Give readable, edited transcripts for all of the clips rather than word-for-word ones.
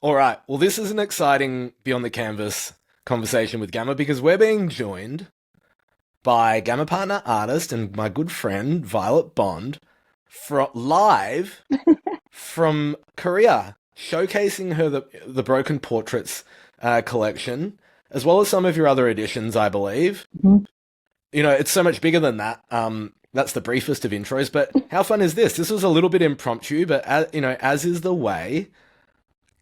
All right. Well, this is an exciting Beyond the Canvas conversation with Gamma because we're being joined by Gamma partner artist and my good friend Violet Bond live from Korea, showcasing her the Broken Portraits collection, as well as some of your other editions, I believe. Mhm. You know, it's so much bigger than that. That's the briefest of intros, but how fun is this? This was a little bit impromptu, but as is the way.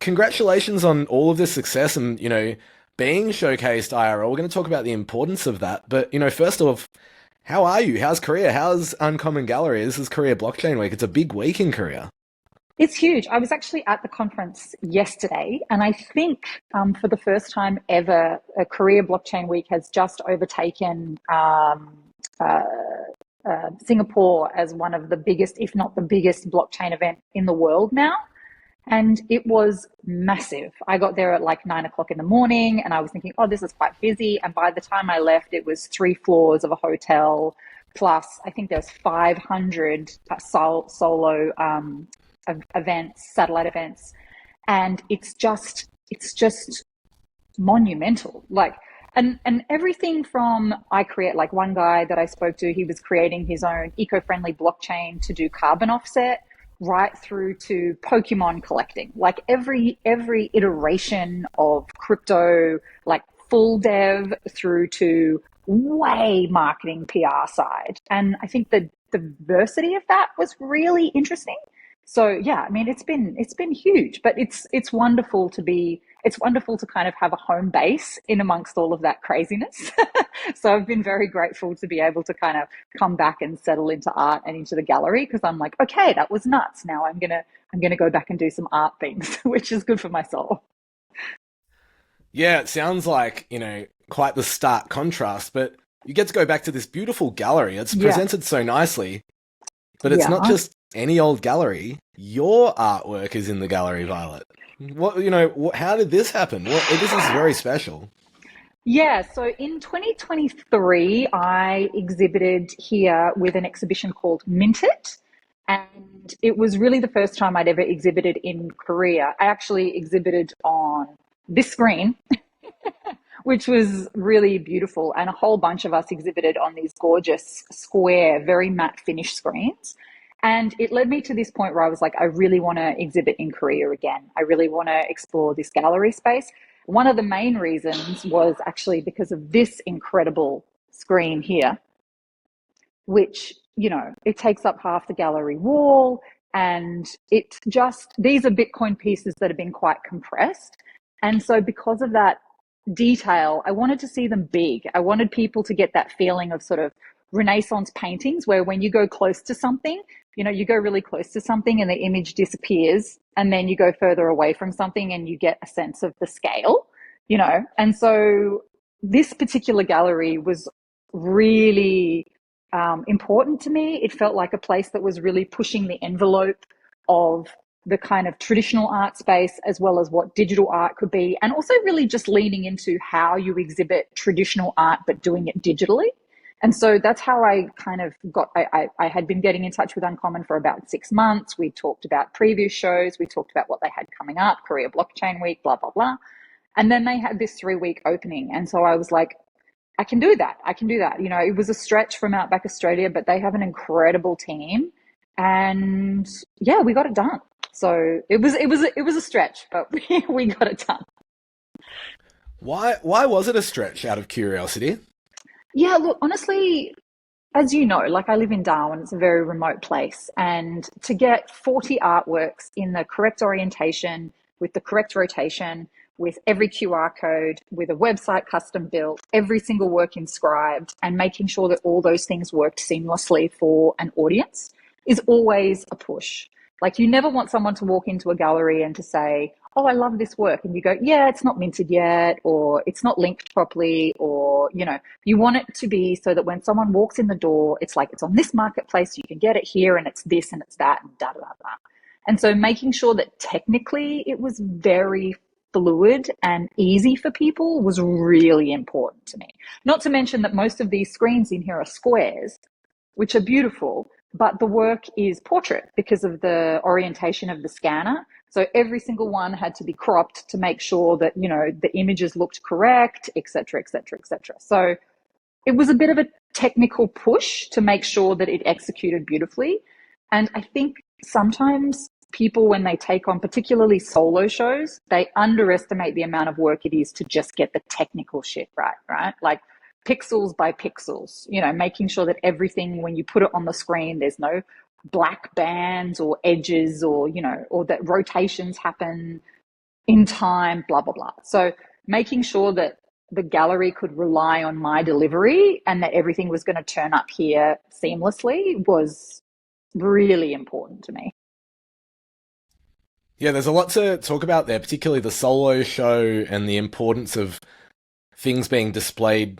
Congratulations on all of this success and, being showcased IRL. We're going to talk about the importance of that. But, first off, how are you? How's Korea? How's Uncommon Gallery? This is Korea Blockchain Week. It's a big week in Korea. It's huge. I was actually at the conference yesterday, and I think for the first time ever, Korea Blockchain Week has just overtaken uh, Singapore as one of the biggest, if not the biggest, blockchain event in the world now. And it was massive. I got there at like 9 o'clock in the morning and I was thinking, oh, this is quite busy. And by the time I left, it was 3 floors of a hotel. Plus, I think there's 500 solo events, satellite events. And it's just monumental. Like, and everything from I create, like one guy that I spoke to, he was creating his own eco-friendly blockchain to do carbon offset, right through to Pokemon collecting. Like every iteration of crypto, like full dev through to way marketing PR side. And I think the diversity of that was really interesting. So yeah, I mean it's been huge, but it's wonderful to kind of have a home base in amongst all of that craziness. So I've been very grateful to be able to kind of come back and settle into art and into the gallery because I'm like, okay, that was nuts. Now I'm gonna go back and do some art things, which is good for my soul. Yeah, it sounds like, quite the stark contrast, but you get to go back to this beautiful gallery. It's Yeah, presented so nicely, but it's not yeah. just any old gallery. Your artwork is in the gallery, Violet. How did this happen? This is very special. Yeah, so in 2023, I exhibited here with an exhibition called Minted. And it was really the first time I'd ever exhibited in Korea. I actually exhibited on this screen, which was really beautiful. And a whole bunch of us exhibited on these gorgeous, square, very matte finish screens. And it led me to this point where I was like, I really want to exhibit in Korea again. I really want to explore this gallery space. One of the main reasons was actually because of this incredible screen here, which, it takes up half the gallery wall. And these are Bitcoin pieces that have been quite compressed. And so, because of that detail, I wanted to see them big. I wanted people to get that feeling of sort of Renaissance paintings where when you go close to something, you go really close to something and the image disappears. And then you go further away from something and you get a sense of the scale. And so, this particular gallery was really important to me. It felt like a place that was really pushing the envelope of the kind of traditional art space as well as what digital art could be, and also really just leaning into how you exhibit traditional art but doing it digitally. And so that's how I kind of I had been getting in touch with Uncommon for about 6 months. We talked about previous shows, we talked about what they had coming up, Korea Blockchain Week, blah, blah, blah. And then they had this 3 week opening. And so I was like, I can do that. I can do that. It was a stretch from Outback Australia, but they have an incredible team, and yeah, we got it done. So it was a stretch, but we got it done. Why was it a stretch out of curiosity? Yeah, look, honestly, as you know, like I live in Darwin, it's a very remote place, and to get 40 artworks in the correct orientation, with the correct rotation, with every QR code, with a website custom built, every single work inscribed, and making sure that all those things worked seamlessly for an audience is always a push. Like you never want someone to walk into a gallery and to say, oh, I love this work. And you go, yeah, it's not minted yet, or it's not linked properly, or, you want it to be so that when someone walks in the door, it's like it's on this marketplace, you can get it here, and it's this and it's that, and da da da da. And so making sure that technically it was very fluid and easy for people was really important to me. Not to mention that most of these screens in here are squares, which are beautiful, but the work is portrait because of the orientation of the scanner. So every single one had to be cropped to make sure that, the images looked correct, et cetera, et cetera, et cetera. So it was a bit of a technical push to make sure that it executed beautifully. And I think sometimes people, when they take on particularly solo shows, they underestimate the amount of work it is to just get the technical shit right? Like pixels by pixels, making sure that everything, when you put it on the screen, there's no black bands or edges or that rotations happen in time, blah, blah, blah. So making sure that the gallery could rely on my delivery and that everything was going to turn up here seamlessly was really important to me. Yeah, there's a lot to talk about there, particularly the solo show and the importance of things being displayed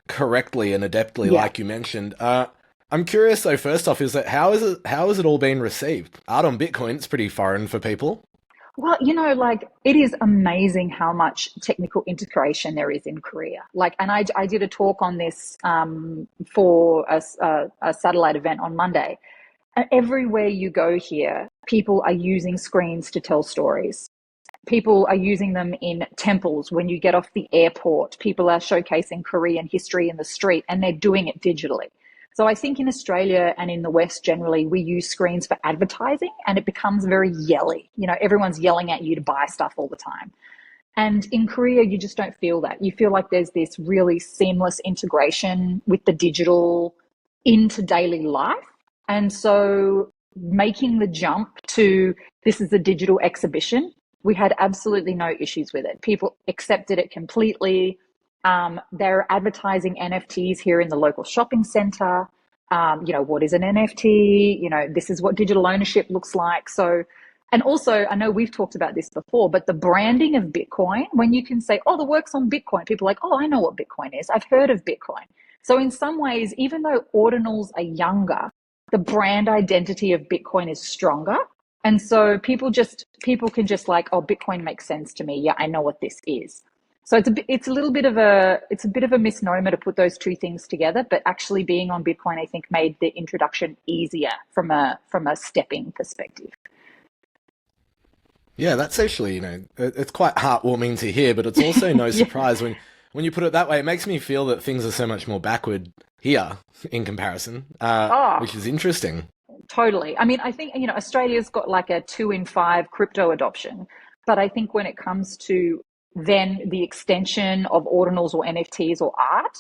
correctly and adeptly, Yeah. like you mentioned. I'm curious though. First off, is that how has it all been received? Art on Bitcoin, it's pretty foreign for people. Well, like it is amazing how much technical integration there is in Korea. Like, and I did a talk on this for a satellite event on Monday. And everywhere you go here, people are using screens to tell stories. People are using them in temples. When you get off the airport, people are showcasing Korean history in the street, and they're doing it digitally. So I think in Australia and in the West generally, we use screens for advertising, and it becomes very yelly. Everyone's yelling at you to buy stuff all the time. And in Korea, you just don't feel that. You feel like there's this really seamless integration with the digital into daily life. And so making the jump to this is a digital exhibition, we had absolutely no issues with it. People accepted it completely. They're advertising NFTs here in the local shopping center. What is an NFT? This is what digital ownership looks like. So, and also, I know we've talked about this before, but the branding of Bitcoin, when you can say, oh, the work's on Bitcoin, people are like, oh, I know what Bitcoin is. I've heard of Bitcoin. So in some ways, even though ordinals are younger, the brand identity of Bitcoin is stronger. And so people can just like, oh, Bitcoin makes sense to me. Yeah, I know what this is. So it's a bit of a misnomer to put those two things together, but actually being on Bitcoin, I think, made the introduction easier from a stepping perspective. Yeah, that's actually, it's quite heartwarming to hear, but it's also no Yeah. surprise when you put it that way. It makes me feel that things are so much more backward here in comparison, Oh, which is interesting. totally. I mean, I think, Australia's got like a 2 in 5 crypto adoption, but I think when it comes to then the extension of ordinals or NFTs or art,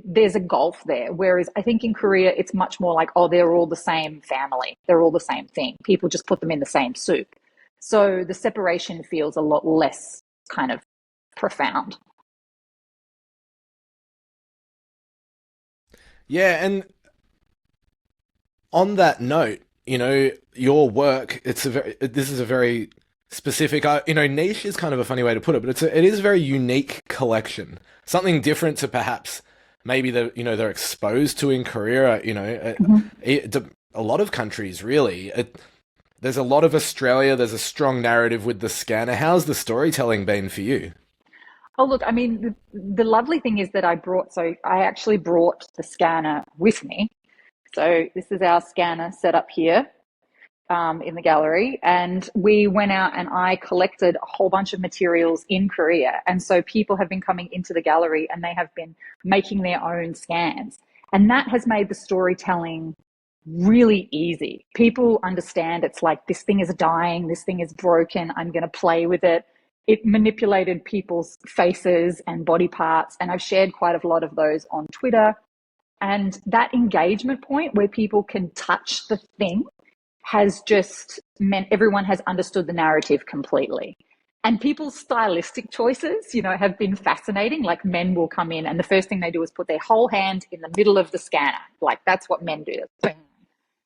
there's a gulf there. Whereas I think in Korea, it's much more like, oh, they're all the same family. They're all the same thing. People just put them in the same soup. So the separation feels a lot less kind of profound. Yeah, and on that note, your work, this is a very specific, niche is kind of a funny way to put it, but it is a very unique collection. Something different to perhaps maybe they're exposed to in Korea, Mhm. a lot of countries really. There's a lot of Australia, there's a strong narrative with the scanner. How's the storytelling been for you? Oh, look, I mean, the lovely thing is that I actually brought the scanner with me. So this is our scanner set up here in the gallery. And we went out and I collected a whole bunch of materials in Korea. And so people have been coming into the gallery and they have been making their own scans. And that has made the storytelling really easy. People understand it's like this thing is dying, this thing is broken, I'm going to play with it. It manipulated people's faces and body parts. And I've shared quite a lot of those on Twitter. And that engagement point where people can touch the thing has just meant everyone has understood the narrative completely. And people's stylistic choices, have been fascinating. Like men will come in and the first thing they do is put their whole hand in the middle of the scanner. Like that's what men do.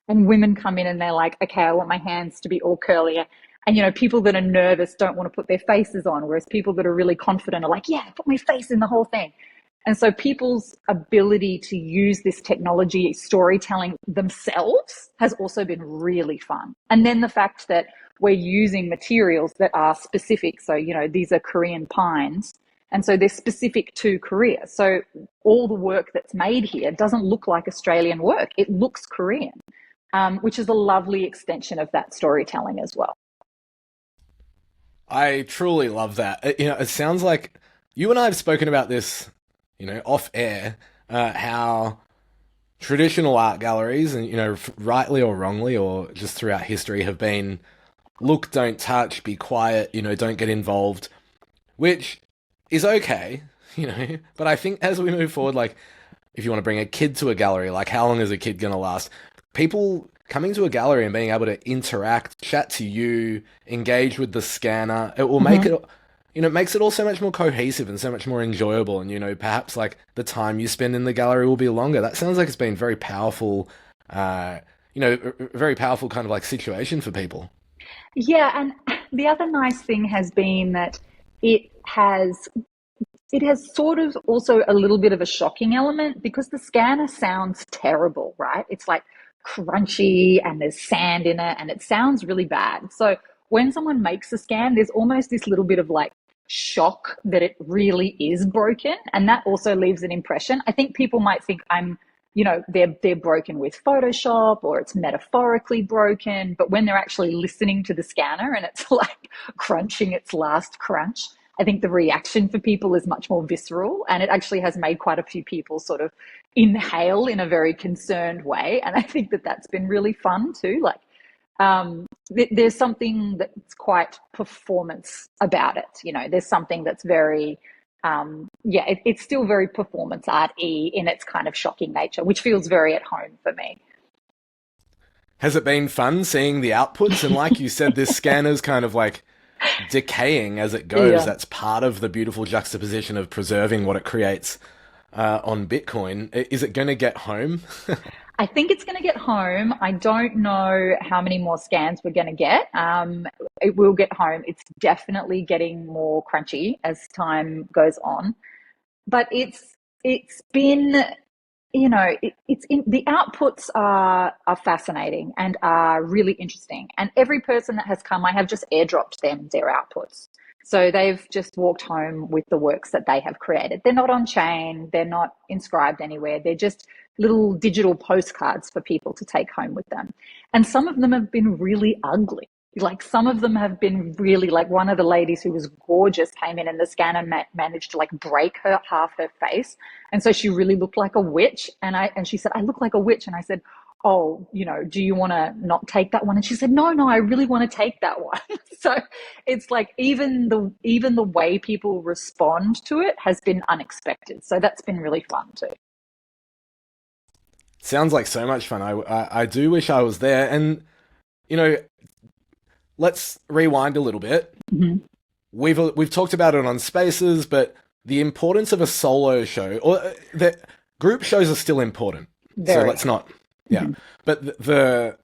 And women come in and they're like, okay, I want my hands to be all curlier. And, people that are nervous don't want to put their faces on, whereas people that are really confident are like, yeah, put my face in the whole thing. And so people's ability to use this technology storytelling themselves has also been really fun. And then the fact that we're using materials that are specific. So, these are Korean pines. And so they're specific to Korea. So all the work that's made here doesn't look like Australian work. It looks Korean. which is a lovely extension of that storytelling as well. I truly love that. It sounds like you and I have spoken about this, off air, how traditional art galleries, and rightly or wrongly, or just throughout history, have been look, don't touch, be quiet, don't get involved, which is okay, But I think as we move forward, like if you want to bring a kid to a gallery, like how long is a kid gonna last? People coming to a gallery and being able to interact, chat to you, engage with the scanner, it will make Mm-hmm. it, it makes it all so much more cohesive and so much more enjoyable. And, perhaps like the time you spend in the gallery will be longer. That sounds like it's been very powerful, uh, very powerful kind of like situation for people. Yeah, and the other nice thing has been that it has it has sort of also a little bit of a shocking element because the scanner sounds terrible, right? It's like crunchy and there's sand in it and it sounds really bad. So when someone makes a scan, there's almost this little bit of like shock that it really is broken. And that also leaves an impression. I think people might think they're broken with Photoshop or it's metaphorically broken. But when they're actually listening to the scanner and it's like crunching its last crunch, I think the reaction for people is much more visceral, and it actually has made quite a few people sort of inhale in a very concerned way. And I think that that's been really fun too. Like, there's something that's quite performance about it. There's something that's very, it's still very performance art-y in its kind of shocking nature, which feels very at home for me. Has it been fun seeing the outputs? And like you said, this scanner's kind of like decaying as it goes. Yeah. That's part of the beautiful juxtaposition of preserving what it creates on Bitcoin. Is it going to get home? I think it's going to get home. I don't know how many more scans we're going to get. It will get home. It's definitely getting more crunchy as time goes on. But it's been, it's in the outputs are fascinating and are really interesting. And every person that has come, I have just airdropped them their outputs. So they've just walked home with the works that they have created. They're not on chain, they're not inscribed anywhere. They're just little digital postcards for people to take home with them. And some of them have been really ugly. Like some of them have been really, like one of the ladies who was gorgeous came in and the scanner managed to like break her half her face, and so she really looked like a witch. And she said, I look like a witch. And I said, oh, do you want to not take that one? And she said, no, I really want to take that one. So it's like even the way people respond to it has been unexpected. So that's been really fun too. Sounds like so much fun. I do wish I was there. And, you know, let's rewind a little bit. Mm-hmm. We've talked about it on Spaces, but the importance of a solo show, or the group shows are still important. So Very. let's not, yeah. Mm-hmm. But the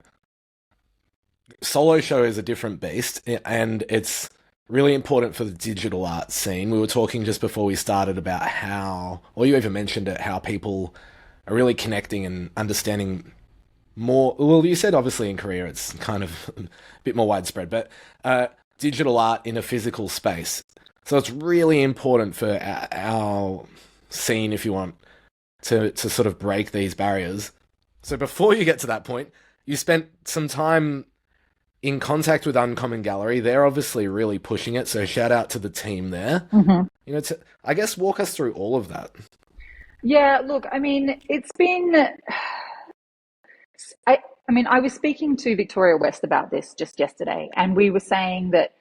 solo show is a different beast, and it's really important for the digital art scene. We were talking just before we started about how, or you even mentioned it, how people are really connecting and understanding more. Well, you said obviously in Korea it's kind of a bit more widespread, but digital art in a physical space. So it's really important for our scene, if you want, to sort of break these barriers. So before you get to that point, you spent some time in contact with Uncommon Gallery. They're obviously really pushing it, so shout out to the team there. Mm-hmm. I guess walk us through all of that. Yeah, look, I mean, it's been I was speaking to Victoria West about this just yesterday, and we were saying that,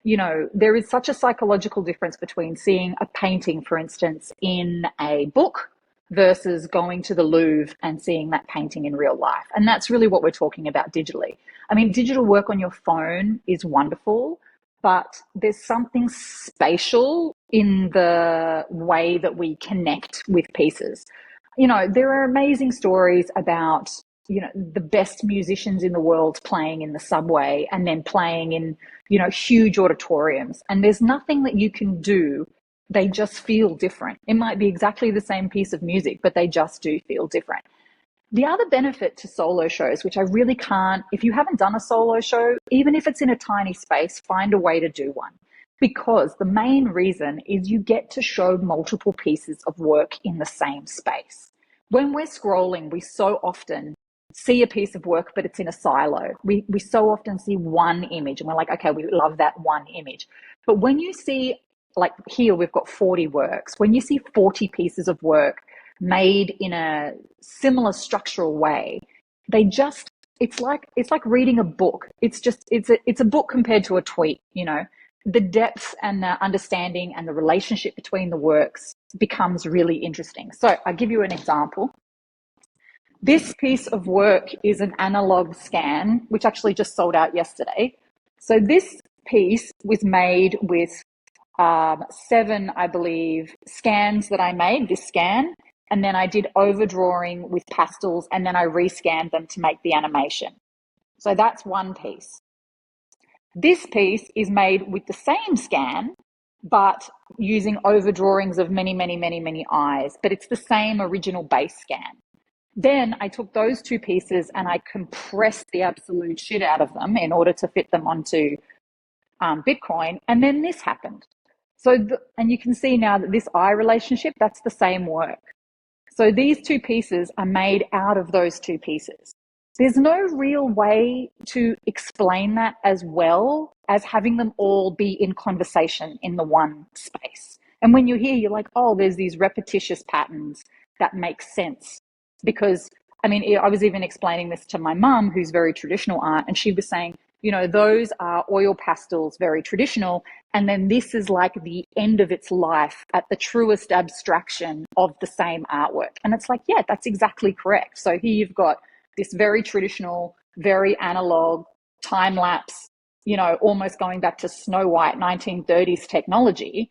there is such a psychological difference between seeing a painting, for instance, in a book versus going to the Louvre and seeing that painting in real life. And that's really what we're talking about digitally. I mean, digital work on your phone is wonderful, but there's something spatial in the way that we connect with pieces. There are amazing stories about, the best musicians in the world playing in the subway and then playing in, huge auditoriums. And there's nothing that you can do. They just feel different. It might be exactly the same piece of music, but they just do feel different. The other benefit to solo shows, which I really can't, if you haven't done a solo show, even if it's in a tiny space, find a way to do one. Because the main reason is you get to show multiple pieces of work in the same space. When we're scrolling, we so often see a piece of work, but it's in a silo. We so often see one image and we're like, okay, we love that one image. But when you see, like here, we've got 40 works. When you see 40 pieces of work made in a similar structural way, they just, it's like reading a book. It's a book compared to a tweet, you know. The depth and the understanding and the relationship between the works becomes really interesting. So I'll give you an example. This piece of work is an analog scan, which actually just sold out yesterday. So this piece was made with 7, I believe, scans that I made, this scan, and then I did overdrawing with pastels, and then I rescanned them to make the animation. So that's one piece. This piece is made with the same scan, but using overdrawings of many, many, many, many eyes, but it's the same original base scan. Then I took those two pieces and I compressed the absolute shit out of them in order to fit them onto Bitcoin. And then this happened. And you can see now that this eye relationship, that's the same work. So these two pieces are made out of those two pieces. There's no real way to explain that as well as having them all be in conversation in the one space. And when you hear, you're like, oh, there's these repetitious patterns that make sense. Because, I mean, I was even explaining this to my mum, who's very traditional art, and she was saying, you know, those are oil pastels, very traditional, and then this is like the end of its life at the truest abstraction of the same artwork. And it's like, yeah, that's exactly correct. So here you've got this very traditional, very analog, time-lapse, you know, almost going back to Snow White 1930s technology,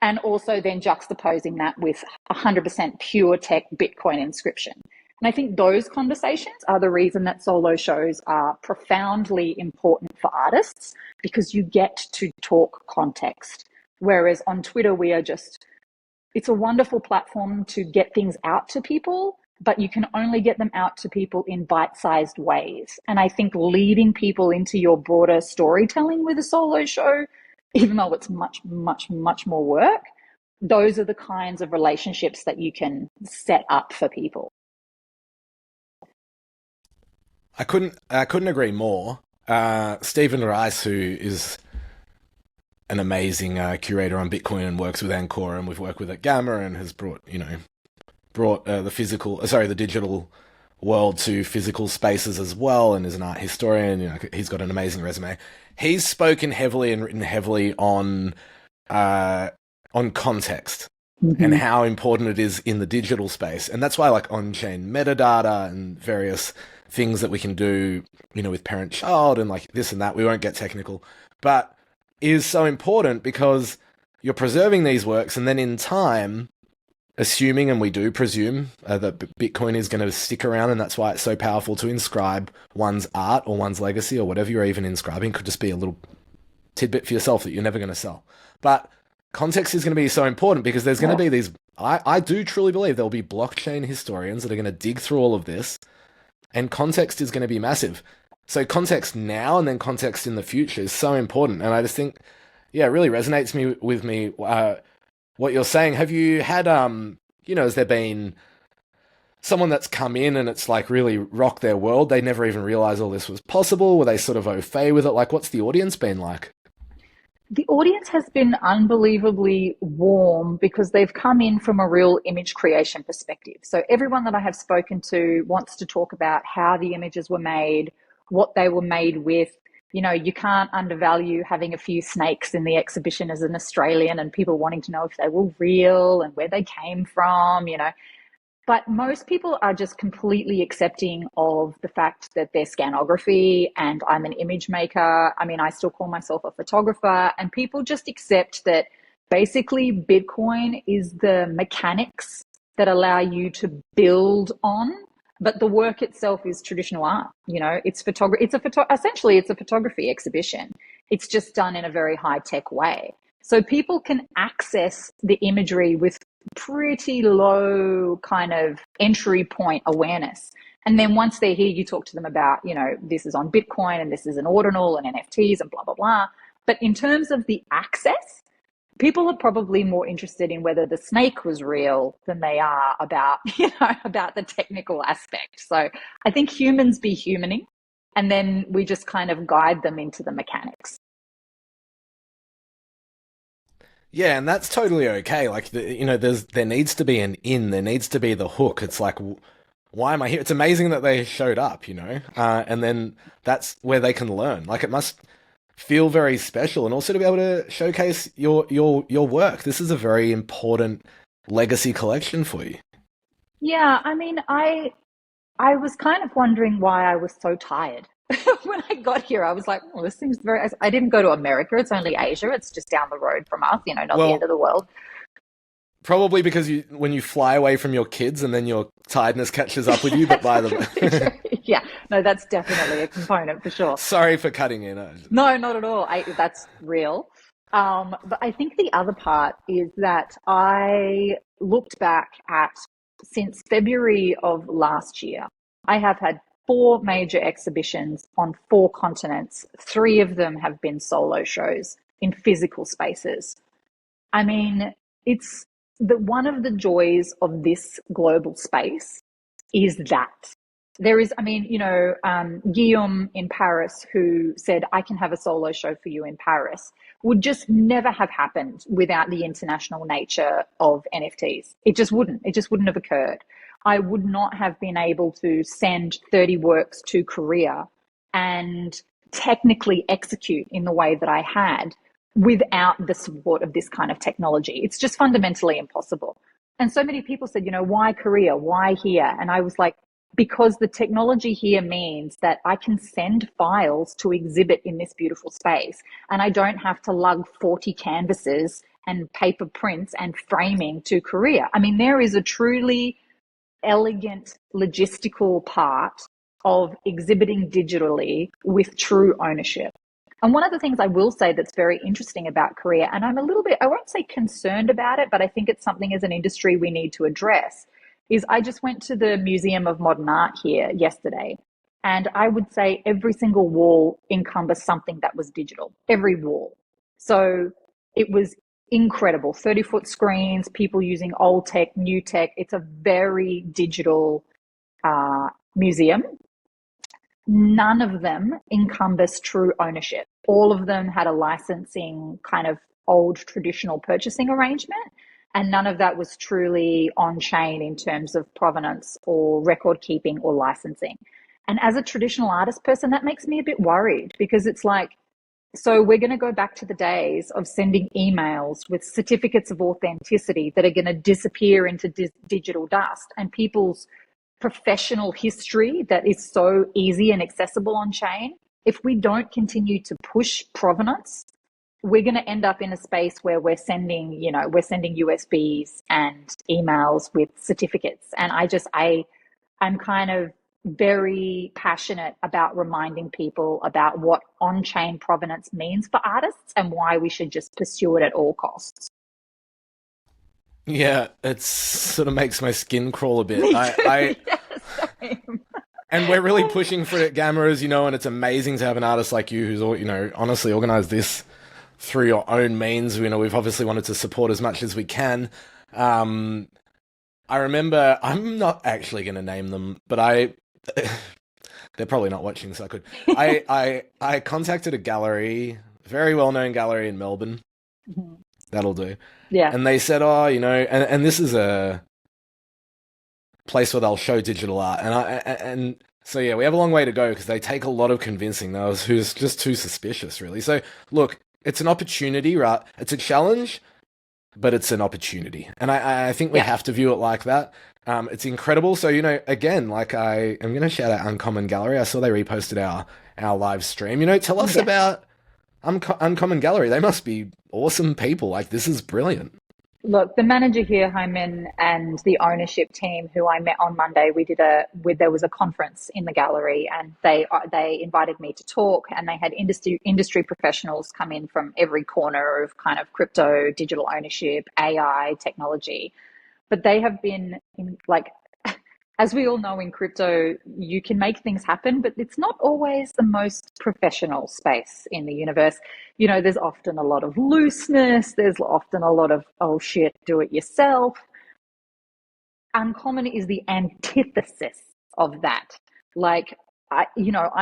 and also then juxtaposing that with 100% pure tech Bitcoin inscription. And I think those conversations are the reason that solo shows are profoundly important for artists, because you get to talk context. Whereas on Twitter, we are just, it's a wonderful platform to get things out to people, but you can only get them out to people in bite-sized ways. And I think leading people into your broader storytelling with a solo show, even though it's much, much, much more work, those are the kinds of relationships that you can set up for people. I couldn't agree more. Stephen Rice, who is an amazing curator on Bitcoin and works with Ancora, and we've worked with at Gamma, and has brought the digital world to physical spaces as well, and is an art historian. You know, he's got an amazing resume. He's spoken heavily and written heavily on context. Mm-hmm. And how important it is in the digital space. And that's why, like, on-chain metadata and various things that we can do, you know, with parent-child and like this and that, we won't get technical, but is so important because you're preserving these works, and then in time, assuming, and we do presume, that Bitcoin is going to stick around, and that's why it's so powerful to inscribe one's art or one's legacy or whatever you're even inscribing. Could just be a little tidbit for yourself that you're never going to sell. But context is going to be so important because there's going to be these, I do truly believe there'll be blockchain historians that are going to dig through all of this, and context is going to be massive. So context now and then context in the future is so important. And I just think, yeah, it really resonates with me what you're saying. Have you had, has there been someone that's come in and it's like really rocked their world? They never even realized all this was possible. Were they sort of au fait with it? Like, what's the audience been like? The audience has been unbelievably warm because they've come in from a real image creation perspective. So everyone that I have spoken to wants to talk about how the images were made, what they were made with. You know, you can't undervalue having a few snakes in the exhibition as an Australian and people wanting to know if they were real and where they came from, you know. But most people are just completely accepting of the fact that they're scanography and I'm an image maker. I mean, I still call myself a photographer, and people just accept that basically Bitcoin is the mechanics that allow you to build on, but the work itself is traditional art. You know, it's essentially it's a photography exhibition. It's just done in a very high-tech way. So people can access the imagery with pretty low kind of entry point awareness. And then once they're here, you talk to them about, you know, this is on Bitcoin and this is an ordinal and NFTs and blah, blah, blah. But in terms of the access, people are probably more interested in whether the snake was real than they are about, about the technical aspect. So I think humans be humaning, and then we just kind of guide them into the mechanics. Yeah, and that's totally okay. Like, there needs to be an in, there needs to be the hook. It's like, why am I here? It's amazing that they showed up, and then that's where they can learn. Like, it must feel very special, and also to be able to showcase your work. This is a very important legacy collection for you. Yeah, I mean, I was kind of wondering why I was so tired. When I got here, I was like, well, this seems very, I didn't go to America. It's only Asia. It's just down the road from us, not the end Well, of the world. probably because when you fly away from your kids and then your tiredness catches up with you. But That's by probably the true. Yeah, no, that's definitely a component for sure. sorry for cutting in. No, not at all. That's real. But I think the other part is that I looked back at since February of last year, I have had four major exhibitions on four continents. Three of them have been solo shows in physical spaces. I mean, it's one of the joys of this global space is that there is, I mean, Guillaume in Paris, who said, I can have a solo show for you in Paris, would just never have happened without the international nature of NFTs. It just wouldn't have occurred. I would not have been able to send 30 works to Korea and technically execute in the way that I had without the support of this kind of technology. It's just fundamentally impossible. And so many people said, why Korea? Why here? And I was like, because the technology here means that I can send files to exhibit in this beautiful space, and I don't have to lug 40 canvases and paper prints and framing to Korea. I mean, there is a truly elegant logistical part of exhibiting digitally with true ownership. And one of the things I will say that's very interesting about Korea, and I'm a little bit, I won't say concerned about it, but I think it's something as an industry we need to address, is I just went to the Museum of Modern Art here yesterday. And I would say every single wall encompassed something that was digital, every wall. So it was incredible. 30-foot screens, people using old tech, new tech. It's a very digital museum. None of them encompass true ownership. All of them had a licensing kind of old traditional purchasing arrangement, and none of that was truly on chain in terms of provenance or record keeping or licensing. And as a traditional artist person, that makes me a bit worried, because it's like, so we're going to go back to the days of sending emails with certificates of authenticity that are going to disappear into digital dust, and people's professional history that is so easy and accessible on chain. If we don't continue to push provenance, we're going to end up in a space where we're sending USBs and emails with certificates. And I'm kind of very passionate about reminding people about what on-chain provenance means for artists and why we should just pursue it at all costs. Yeah, it sort of makes my skin crawl a bit. Me I, too. I Yeah, same. and we're really pushing for it at Gamma, and it's amazing to have an artist like you who's, honestly organized this through your own means. We've obviously wanted to support as much as we can. Um, I remember, I'm not actually going to name them, but they're probably not watching, so I could. I contacted a gallery, very well-known gallery in Melbourne. Mhm. That'll do. Yeah. And they said, oh, and this is a place where they'll show digital art. And so, yeah, we have a long way to go because they take a lot of convincing. Who's just too suspicious, really. So, look, it's an opportunity, right? It's a challenge, but it's an opportunity. And I think we have to view it like that. It's incredible. So, again, like I am going to shout out Uncommon Gallery. I saw they reposted our live stream. Tell us about Uncommon Gallery. They must be awesome people. Like, this is brilliant. Look, the manager here, Hyman, and the ownership team who I met on Monday, there was a conference in the gallery, and they invited me to talk, and they had industry professionals come in from every corner of kind of crypto, digital ownership, AI, technology. But they have been as we all know in crypto, you can make things happen, but it's not always the most professional space in the universe. You know, there's often a lot of looseness, there's often a lot of, oh shit, do it yourself. Uncommon is the antithesis of that. Like, I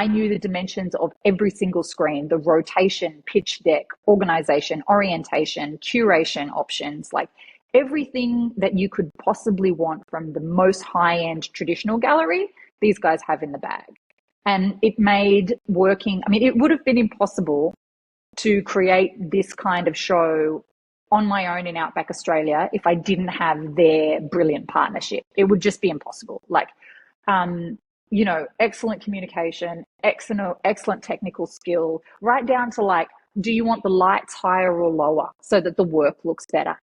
knew the dimensions of every single screen, the rotation, pitch deck, organization, orientation, curation options, like everything that you could possibly want from the most high end traditional gallery, these guys have in the bag. And it made working, I mean, it would have been impossible to create this kind of show on my own in Outback Australia if I didn't have their brilliant partnership. It would just be impossible. Like, excellent communication, excellent technical skill, right down to like, do you want the lights higher or lower so that the work looks better?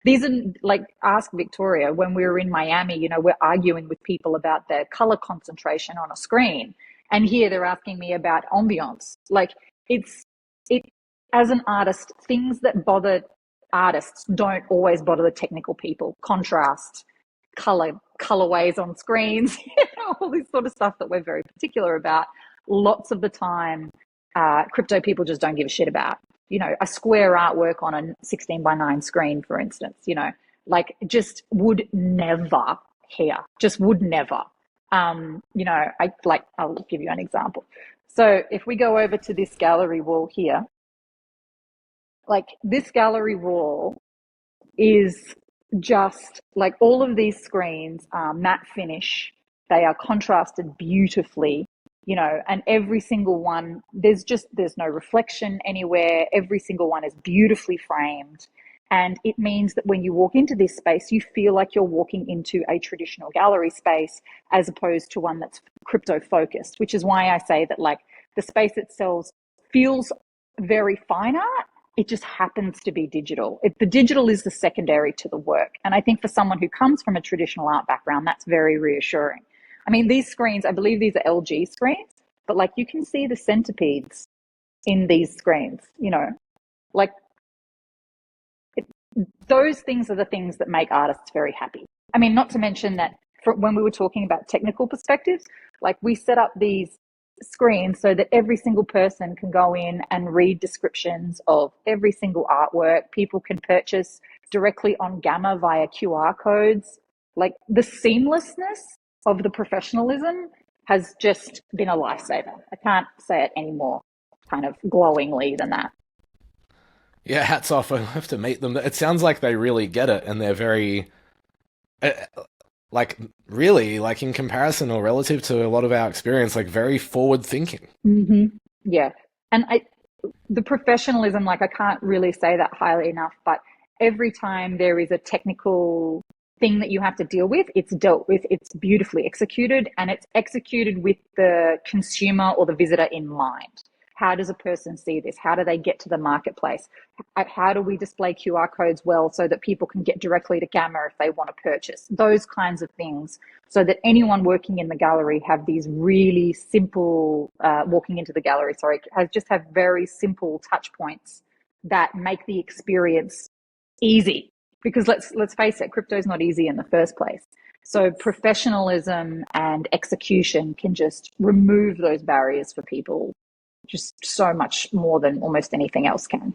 These are like, ask Victoria when we were in Miami, we're arguing with people about the color concentration on a screen. And here they're asking me about ambiance. Like, it, as an artist, things that bother artists don't always bother the technical people. Contrast, colorways on screens, all this sort of stuff that we're very particular about. Lots of the time, crypto people just don't give a shit about. A square artwork on a 16:9 screen, for instance, like just would never here, just would never. I'll give you an example. So if we go over to this gallery wall here, like this gallery wall is just like all of these screens are matte finish. They are contrasted beautifully, and every single one, there's no reflection anywhere. Every single one is beautifully framed. And it means that when you walk into this space, you feel like you're walking into a traditional gallery space as opposed to one that's crypto focused, which is why I say that like the space itself feels very fine art. It just happens to be digital. The digital is the secondary to the work. And I think for someone who comes from a traditional art background, that's very reassuring. I mean, these screens, I believe these are LG screens, but like you can see the centipedes in these screens, like those things are the things that make artists very happy. I mean, not to mention that when we were talking about technical perspectives, like we set up these screens so that every single person can go in and read descriptions of every single artwork. People can purchase directly on Gamma via QR codes. Like the seamlessness of the professionalism has just been a lifesaver. I can't say it any more kind of glowingly than that. Yeah, hats off. I have to meet them. It sounds like they really get it, and they're very, uh, like, really, like in comparison or relative to a lot of our experience, like very forward thinking. Mm-hmm. Yeah. And the professionalism, like I can't really say that highly enough, but every time there is a technical thing that you have to deal with, it's dealt with, it's beautifully executed, and it's executed with the consumer or the visitor in mind. How does a person see this? How do they get to the marketplace? How do we display QR codes well so that people can get directly to Gamma if they want to purchase? Those kinds of things, so that anyone working in the gallery have these really simple, walking into the gallery, just have very simple touch points that make the experience easy. Because let's face it, crypto is not easy in the first place. So professionalism and execution can just remove those barriers for people just so much more than almost anything else can.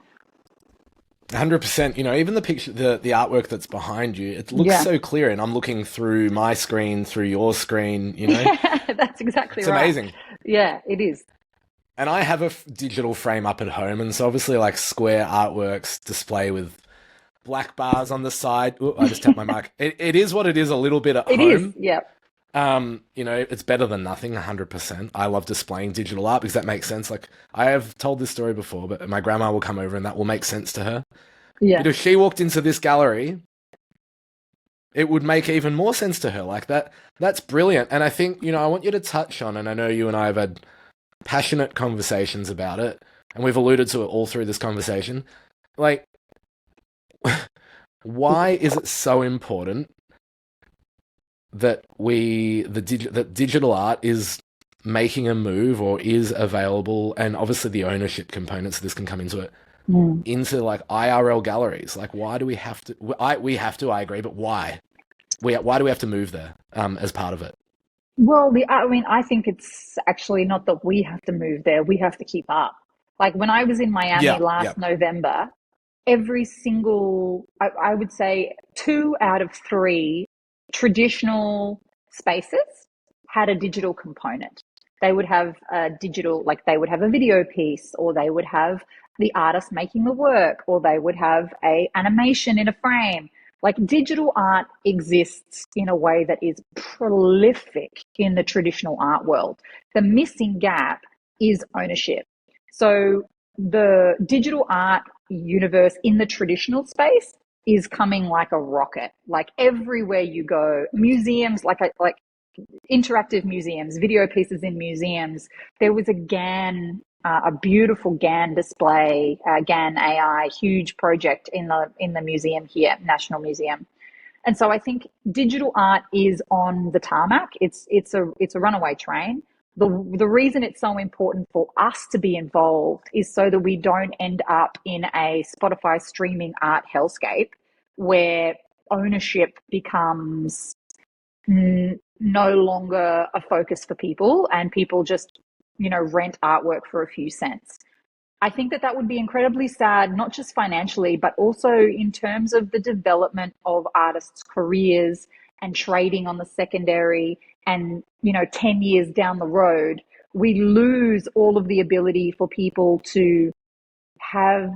100%. Even the picture, the artwork that's behind you, it looks so clear, and I'm looking through my screen, through your screen. Yeah, that's exactly it's right. amazing. Yeah, it is. And I have a digital frame up at home, and so obviously, like square artworks display with black bars on the side. Ooh, I just tapped my mic. It is what it is. A little bit at home. It is. Yeah. It's better than nothing, 100%. I love displaying digital art because that makes sense. Like, I have told this story before, but my grandma will come over and that will make sense to her. Yeah. But if she walked into this gallery, it would make even more sense to her. Like that's brilliant. And I think, I want you to touch on, and I know you and I have had passionate conversations about it, and we've alluded to it all through this conversation. Like, why is it so important that that digital art is making a move or is available, and obviously the ownership components of this can come into it, into like IRL galleries? Like, why do we have to? I agree, but why? why do we have to move there as part of it? Well, I mean, I think it's actually not that we have to move there, we have to keep up. Like when I was in Miami Yeah, yeah. last November, every single, I would say 2 out of 3 traditional spaces had a digital component. They would have a digital, like they would have a video piece, or they would have the artist making the work, or they would have a animation in a frame. Like digital art exists in a way that is prolific in the traditional art world. The missing gap is ownership. So the digital art universe in the traditional space is coming like a rocket. Like everywhere you go, museums, like interactive museums, video pieces in museums. There was a GAN, a beautiful GAN display, GAN AI, huge project in the museum here, National Museum. And so I think digital art is on the tarmac. It's a runaway train. The reason it's so important for us to be involved is so that we don't end up in a Spotify streaming art hellscape where ownership becomes no longer a focus for people and people just, rent artwork for a few cents. I think that would be incredibly sad, not just financially, but also in terms of the development of artists' careers and trading on the secondary. And, 10 years down the road, we lose all of the ability for people to have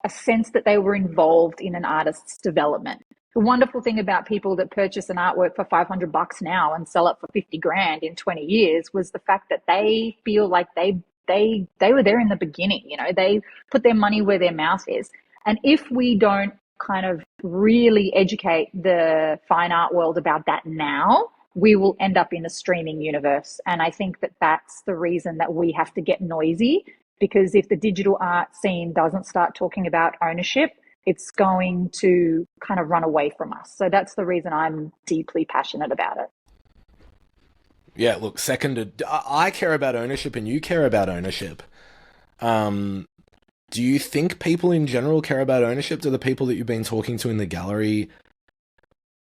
a sense that they were involved in an artist's development. The wonderful thing about people that purchase an artwork for $500 now and sell it for 50 grand in 20 years was the fact that they feel like they were there in the beginning. They put their money where their mouth is. And if we don't kind of really educate the fine art world about that now, we will end up in a streaming universe. And I think that that's the reason that we have to get noisy, because if the digital art scene doesn't start talking about ownership, it's going to kind of run away from us. So that's the reason I'm deeply passionate about it. Yeah, look, seconded. I care about ownership and you care about ownership. Um, do you think people in general care about ownership? Do the people that you've been talking to in the gallery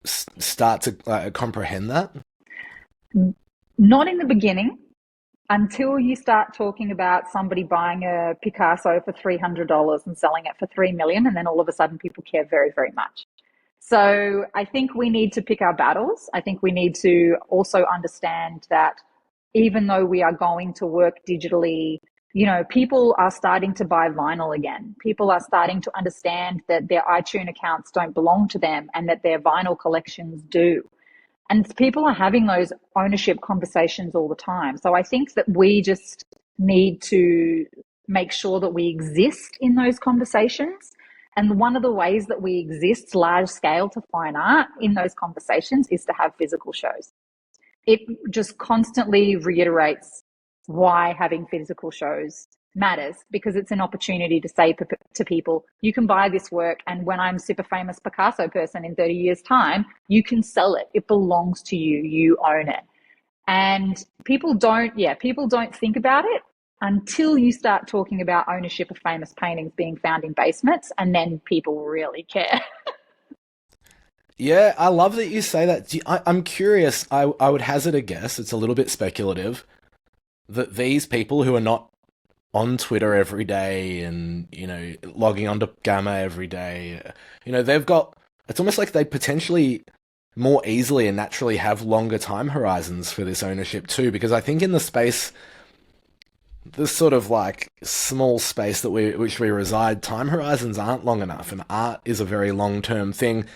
start to comprehend that? Not in the beginning, until you start talking about somebody buying a Picasso for $300 and selling it for 3 million, and then all of a sudden people care very, very much. So I think we need to pick our battles. I think we need to also understand that even though we are going to work digitally, people are starting to buy vinyl again. People are starting to understand that their iTunes accounts don't belong to them and that their vinyl collections do. And people are having those ownership conversations all the time. So I think that we just need to make sure that we exist in those conversations. And one of the ways that we exist large scale to fine art in those conversations is to have physical shows. It just constantly reiterates why having physical shows matters, because it's an opportunity to say to people, you can buy this work, and when I'm super famous Picasso person in 30 years time, you can sell it. It belongs to you. You own it. And people don't think about it until you start talking about ownership of famous paintings being found in basements, and then people really care. Yeah, I love that you say that. I'm curious. I would hazard a guess. It's a little bit speculative that these people who are not on Twitter every day and, logging onto Gamma every day, they've got, it's almost like they potentially more easily and naturally have longer time horizons for this ownership too, because I think in the space, this sort of like small space which we reside, time horizons aren't long enough, and art is a very long-term thing.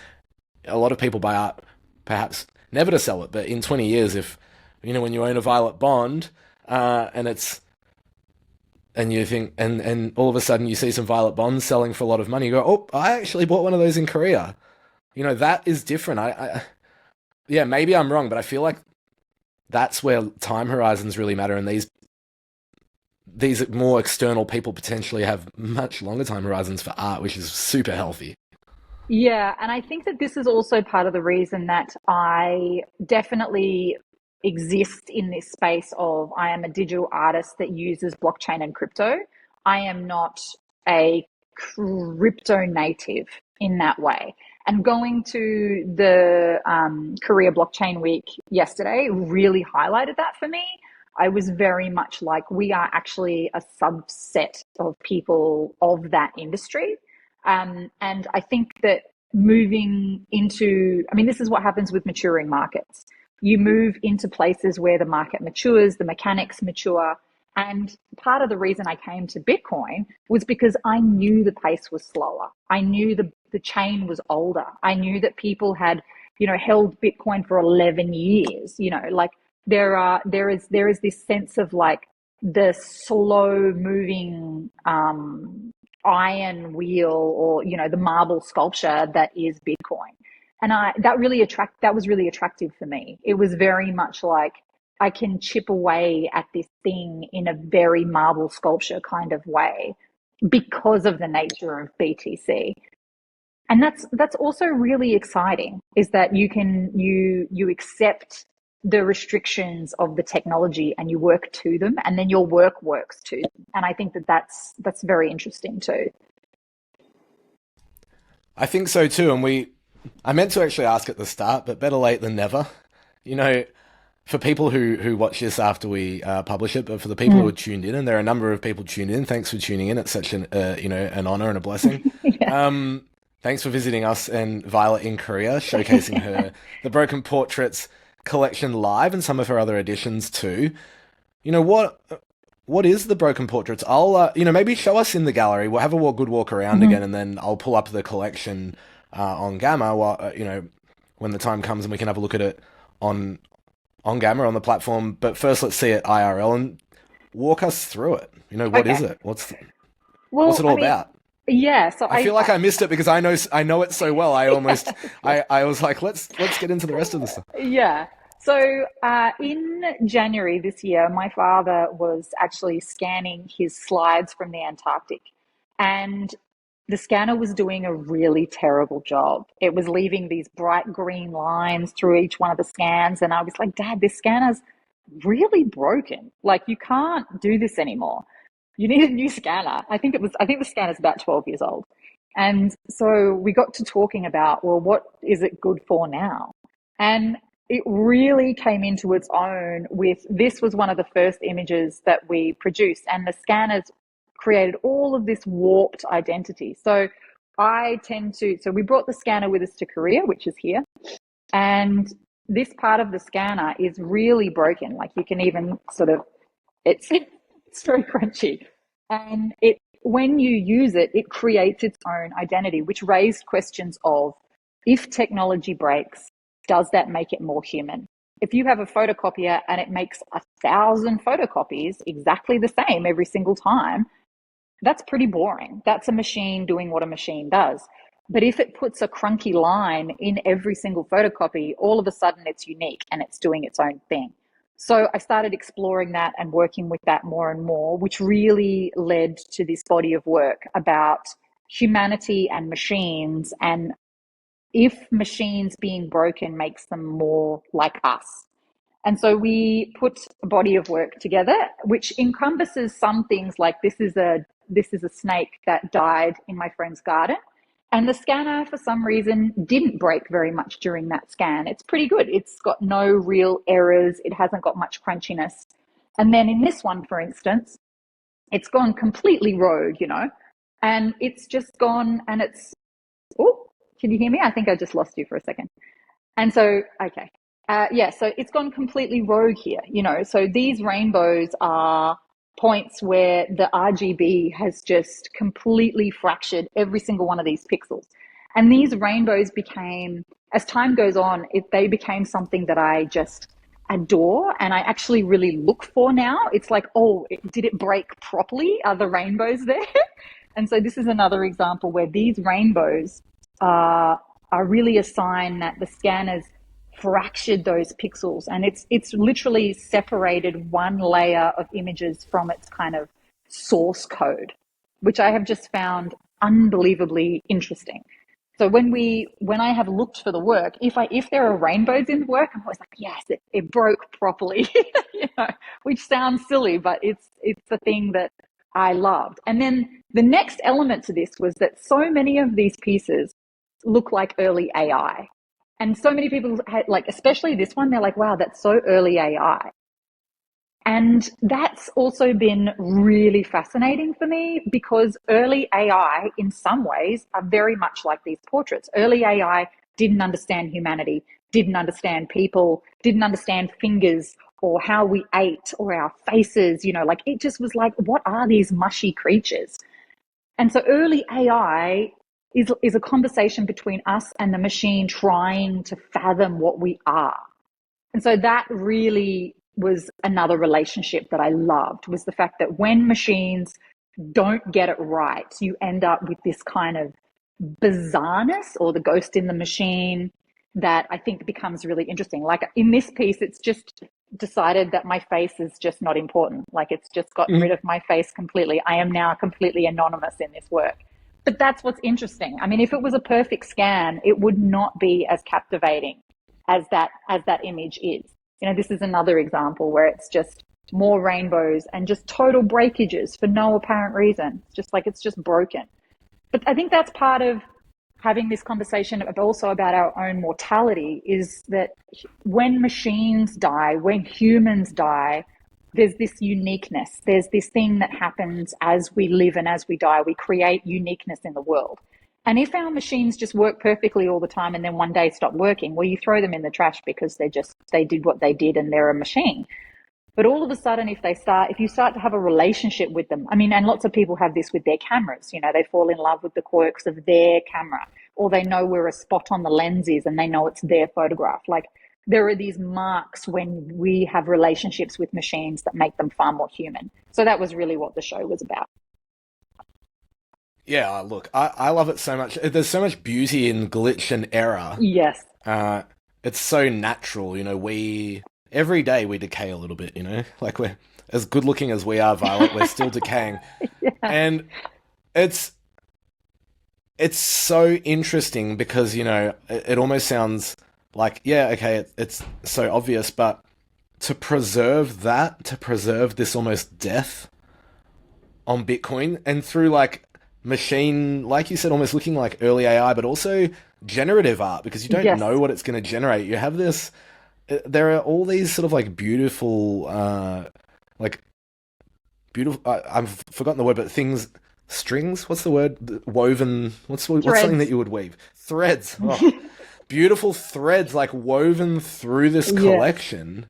A lot of people buy art perhaps never to sell it, but in 20 years, if, when you own a Violet Bond, and it's, and you think, and all of a sudden you see some Violet Bonds selling for a lot of money, you go, oh, I actually bought one of those in Korea. That is different. Yeah, maybe I'm wrong, but I feel like that's where time horizons really matter, and these more external people potentially have much longer time horizons for art, which is super healthy. Yeah, and I think that this is also part of the reason that I definitely exist in this space of I am a digital artist that uses blockchain and crypto. I am not a crypto native in that way. And going to the Korea Blockchain Week yesterday really highlighted that for me. I was very much like, we are actually a subset of people of that industry. And I think that moving into, I mean, this is what happens with maturing markets. You move into places where the market matures, the mechanics mature. And part of the reason I came to Bitcoin was because I knew the pace was slower. I knew the chain was older. I knew that people had, held Bitcoin for 11 years, like there is this sense of like the slow moving iron wheel, or the marble sculpture that is Bitcoin. And that was really attractive for me. It was very much like, I can chip away at this thing in a very marble sculpture kind of way because of the nature of BTC. And that's also really exciting, is that you accept the restrictions of the technology and you work to them, and then your work works to them. And I think that that's very interesting too. I think so too. And I meant to actually ask at the start, but better late than never. You know, for people who watch this after we publish it, but for the people who are tuned in, and there are a number of people tuned in, thanks for tuning in. It's such an an honor and a blessing. Yeah. Thanks for visiting us and Violet in Korea, showcasing her the Broken Portraits collection live and some of her other editions too. You know what is the Broken Portraits? I'll maybe show us in the gallery. We'll have a good walk around again, and then I'll pull up the collection on Gamma while when the time comes, and we can have a look at it on Gamma on the platform. But first, let's see it IRL and walk us through it. What is Okay. it? What's Well, it I all mean, about? yeah. So I feel like I missed it because I know it so well. I almost I was like, let's get into the rest of the stuff. Yeah. So in January this year, my father was actually scanning his slides from the Antarctic, and the scanner was doing a really terrible job. It was leaving these bright green lines through each one of the scans, and I was like, Dad, this scanner's really broken. Like, you can't do this anymore. You need a new scanner. I think the scanner's about 12 years old. And so we got to talking about, well, what is it good for now? And it really came into its own with, this was one of the first images that we produced, and the scanners created all of this warped identity. So so we brought the scanner with us to Korea, which is here. And this part of the scanner is really broken. Like, you can even sort of, it's very crunchy. And when you use it, it creates its own identity, which raised questions of, if technology breaks, does that make it more human? If you have a photocopier and it makes 1,000 photocopies exactly the same every single time, that's pretty boring. That's a machine doing what a machine does. But if it puts a crunky line in every single photocopy, all of a sudden it's unique and it's doing its own thing. So I started exploring that and working with that more and more, which really led to this body of work about humanity and machines, and if machines being broken makes them more like us. And so we put a body of work together, which encompasses some things like, this is a snake that died in my friend's garden. And the scanner, for some reason, didn't break very much during that scan. It's pretty good. It's got no real errors. It hasn't got much crunchiness. And then in this one, for instance, it's gone completely rogue, and it's just gone, and oh, can you hear me? I think I just lost you for a second. And so, okay. Yeah, so it's gone completely rogue here. So these rainbows are points where the RGB has just completely fractured every single one of these pixels. And these rainbows became, as time goes on, they became something that I just adore and I actually really look for now. It's like, oh, did it break properly? Are the rainbows there? And so this is another example where these rainbows are really a sign that the scanners fractured those pixels, and it's literally separated one layer of images from its kind of source code, which I have just found unbelievably interesting. So when I have looked for the work, if there are rainbows in the work, I'm always like, yes, it broke properly, which sounds silly, but it's the thing that I loved. And then the next element to this was that so many of these pieces look like early AI. And so many people had, like, especially this one, they're like, wow, that's so early AI. And that's also been really fascinating for me because early AI, in some ways, are very much like these portraits. Early AI didn't understand humanity, didn't understand people, didn't understand fingers or how we ate or our faces. Like it just was like, what are these mushy creatures? And so early AI is a conversation between us and the machine trying to fathom what we are. And so that really was another relationship that I loved, was the fact that when machines don't get it right, you end up with this kind of bizarreness or the ghost in the machine that I think becomes really interesting. Like in this piece, it's just decided that my face is just not important. Like it's just gotten rid of my face completely. I am now completely anonymous in this work. But that's what's interesting. I mean, if it was a perfect scan, it would not be as captivating as that image is. This is another example where it's just more rainbows and just total breakages for no apparent reason. It's just like it's just broken. But I think that's part of having this conversation also about our own mortality, is that when machines die, when humans die, there's this uniqueness. There's this thing that happens as we live and as we die. We create uniqueness in the world. And if our machines just work perfectly all the time and then one day stop working, well, you throw them in the trash because they did what they did and they're a machine. But all of a sudden, if you start to have a relationship with them, I mean, and lots of people have this with their cameras, they fall in love with the quirks of their camera, or they know where a spot on the lens is and they know it's their photograph. Like there are these marks when we have relationships with machines that make them far more human. So that was really what the show was about. Yeah, look, I love it so much. There's so much beauty in glitch and error. Yes. Uh, it's so natural, we every day we decay a little bit, like we're as good looking as we are, Violet, we're still decaying. Yeah. And it's it's so interesting because, it almost sounds like, yeah, okay, it's so obvious, but to preserve this almost death on Bitcoin and through like machine, like you said, almost looking like early AI, but also generative art because you don't Yes. know what it's going to generate. You have this, there are all these sort of like beautiful, like beautiful, I've forgotten the word, but things, strings, what's the word? Woven, what's something that Threads. you would weave? Threads. Oh, beautiful threads like woven through this Yes. collection.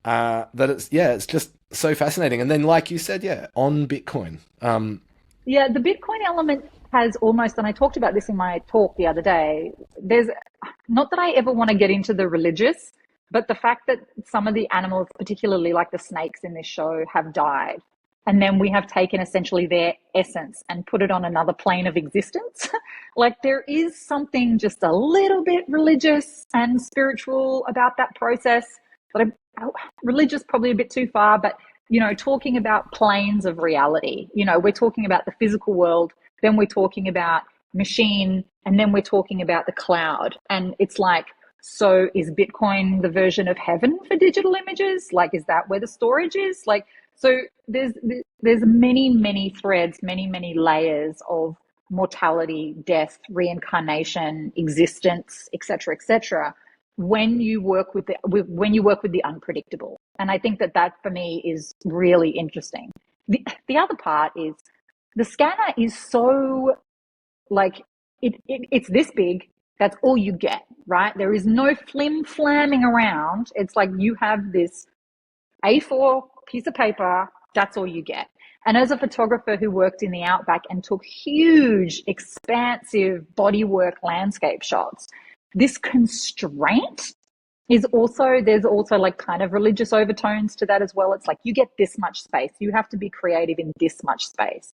That it's just so fascinating. And then, like you said, yeah, on Bitcoin. Yeah, the Bitcoin element has almost, and I talked about this in my talk the other day. There's not that I ever want to get into the religious, but the fact that some of the animals, particularly like the snakes in this show, have died. And then we have taken essentially their essence and put it on another plane of existence. Like there is something just a little bit religious and spiritual about that process. But religious probably a bit too far, but talking about planes of reality. We're talking about the physical world, then we're talking about machine, and then we're talking about the cloud. And it's like, so is Bitcoin the version of heaven for digital images? Like, is that where the storage is? Like, so there's many threads, many layers of mortality, death, reincarnation, existence, etc., when you work with the unpredictable. And I think that for me is really interesting. The other part is the scanner is so like it's this big. That's all you get, right? There is no flim flamming around. It's like you have this A4 piece of paper. That's all you get. And as a photographer who worked in the outback and took huge, expansive bodywork landscape shots, this constraint there's also like kind of religious overtones to that as well. It's like you get this much space. You have to be creative in this much space.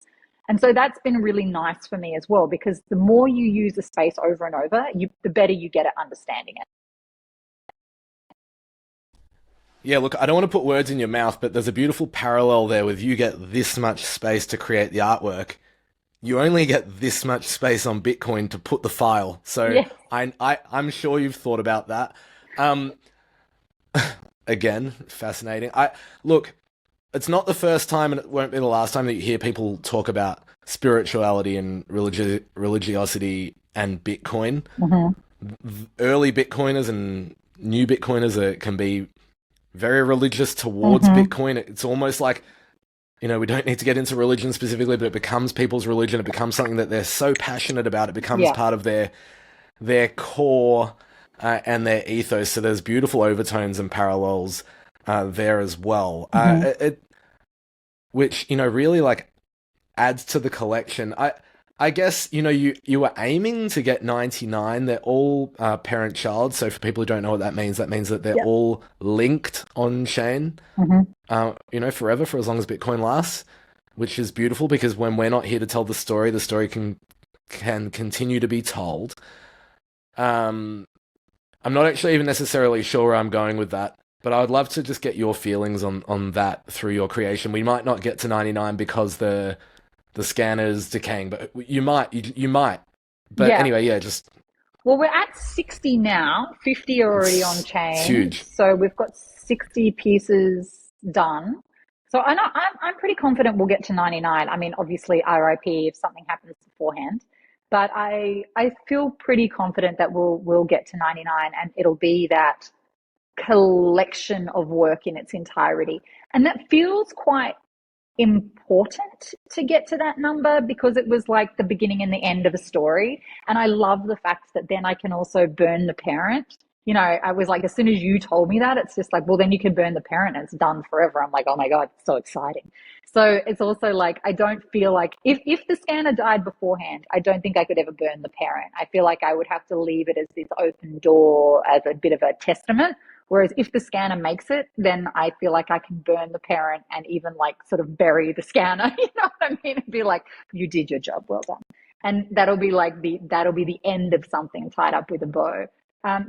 And so that's been really nice for me as well, because the more you use a space over and over, the better you get at understanding it. Yeah, look, I don't want to put words in your mouth, but there's a beautiful parallel there with you get this much space to create the artwork. You only get this much space on Bitcoin to put the file. So Yes. I'm sure you've thought about that. Um, Again, fascinating. I look, it's not the first time and it won't be the last time that you hear people talk about spirituality and religiosity and Bitcoin. Hmm. Early Bitcoiners and new Bitcoiners can be very religious towards Hmm. Bitcoin. It's almost like, we don't need to get into religion specifically, but it becomes people's religion. It becomes something that they're so passionate about. It becomes Yeah. part of their core and their ethos. So there's beautiful overtones and parallels there as well. Hmm. Which really like adds to the collection. I guess you were aiming to get 99. They're all parent child. So for people who don't know what that means that they're Yeah. all linked on chain. Hmm. Forever for as long as Bitcoin lasts, which is beautiful because when we're not here to tell the story can continue to be told. Um, I'm not actually even necessarily sure where I'm going with that, but I would love to just get your feelings on that through your creation. We might not get to 99 because the scanner's decaying, but you might. But Yeah. anyway, yeah, just Well, we're at 60 now, 50 are already on it's chain. huge. So we've got 60 pieces done. So I know I'm pretty confident we'll get to 99. I mean, obviously RIP if something happens beforehand, but I feel pretty confident that we'll get to 99 and it'll be that collection of work in its entirety. And that feels quite important to get to that number because it was like the beginning and the end of a story. And I love the fact that then I can also burn the parent. I was like, as soon as you told me that, it's just like, well, then you can burn the parent and it's done forever. I'm like, oh my God, it's so exciting. So it's also like, I don't feel like if the scanner died beforehand, I don't think I could ever burn the parent. I feel like I would have to leave it as this open door as a bit of a testament. Whereas if the scanner makes it, then I feel like I can burn the parent and even like sort of bury the scanner. You know what I mean? It'd be like, you did your job, well done. And that'll be the end of something tied up with a bow.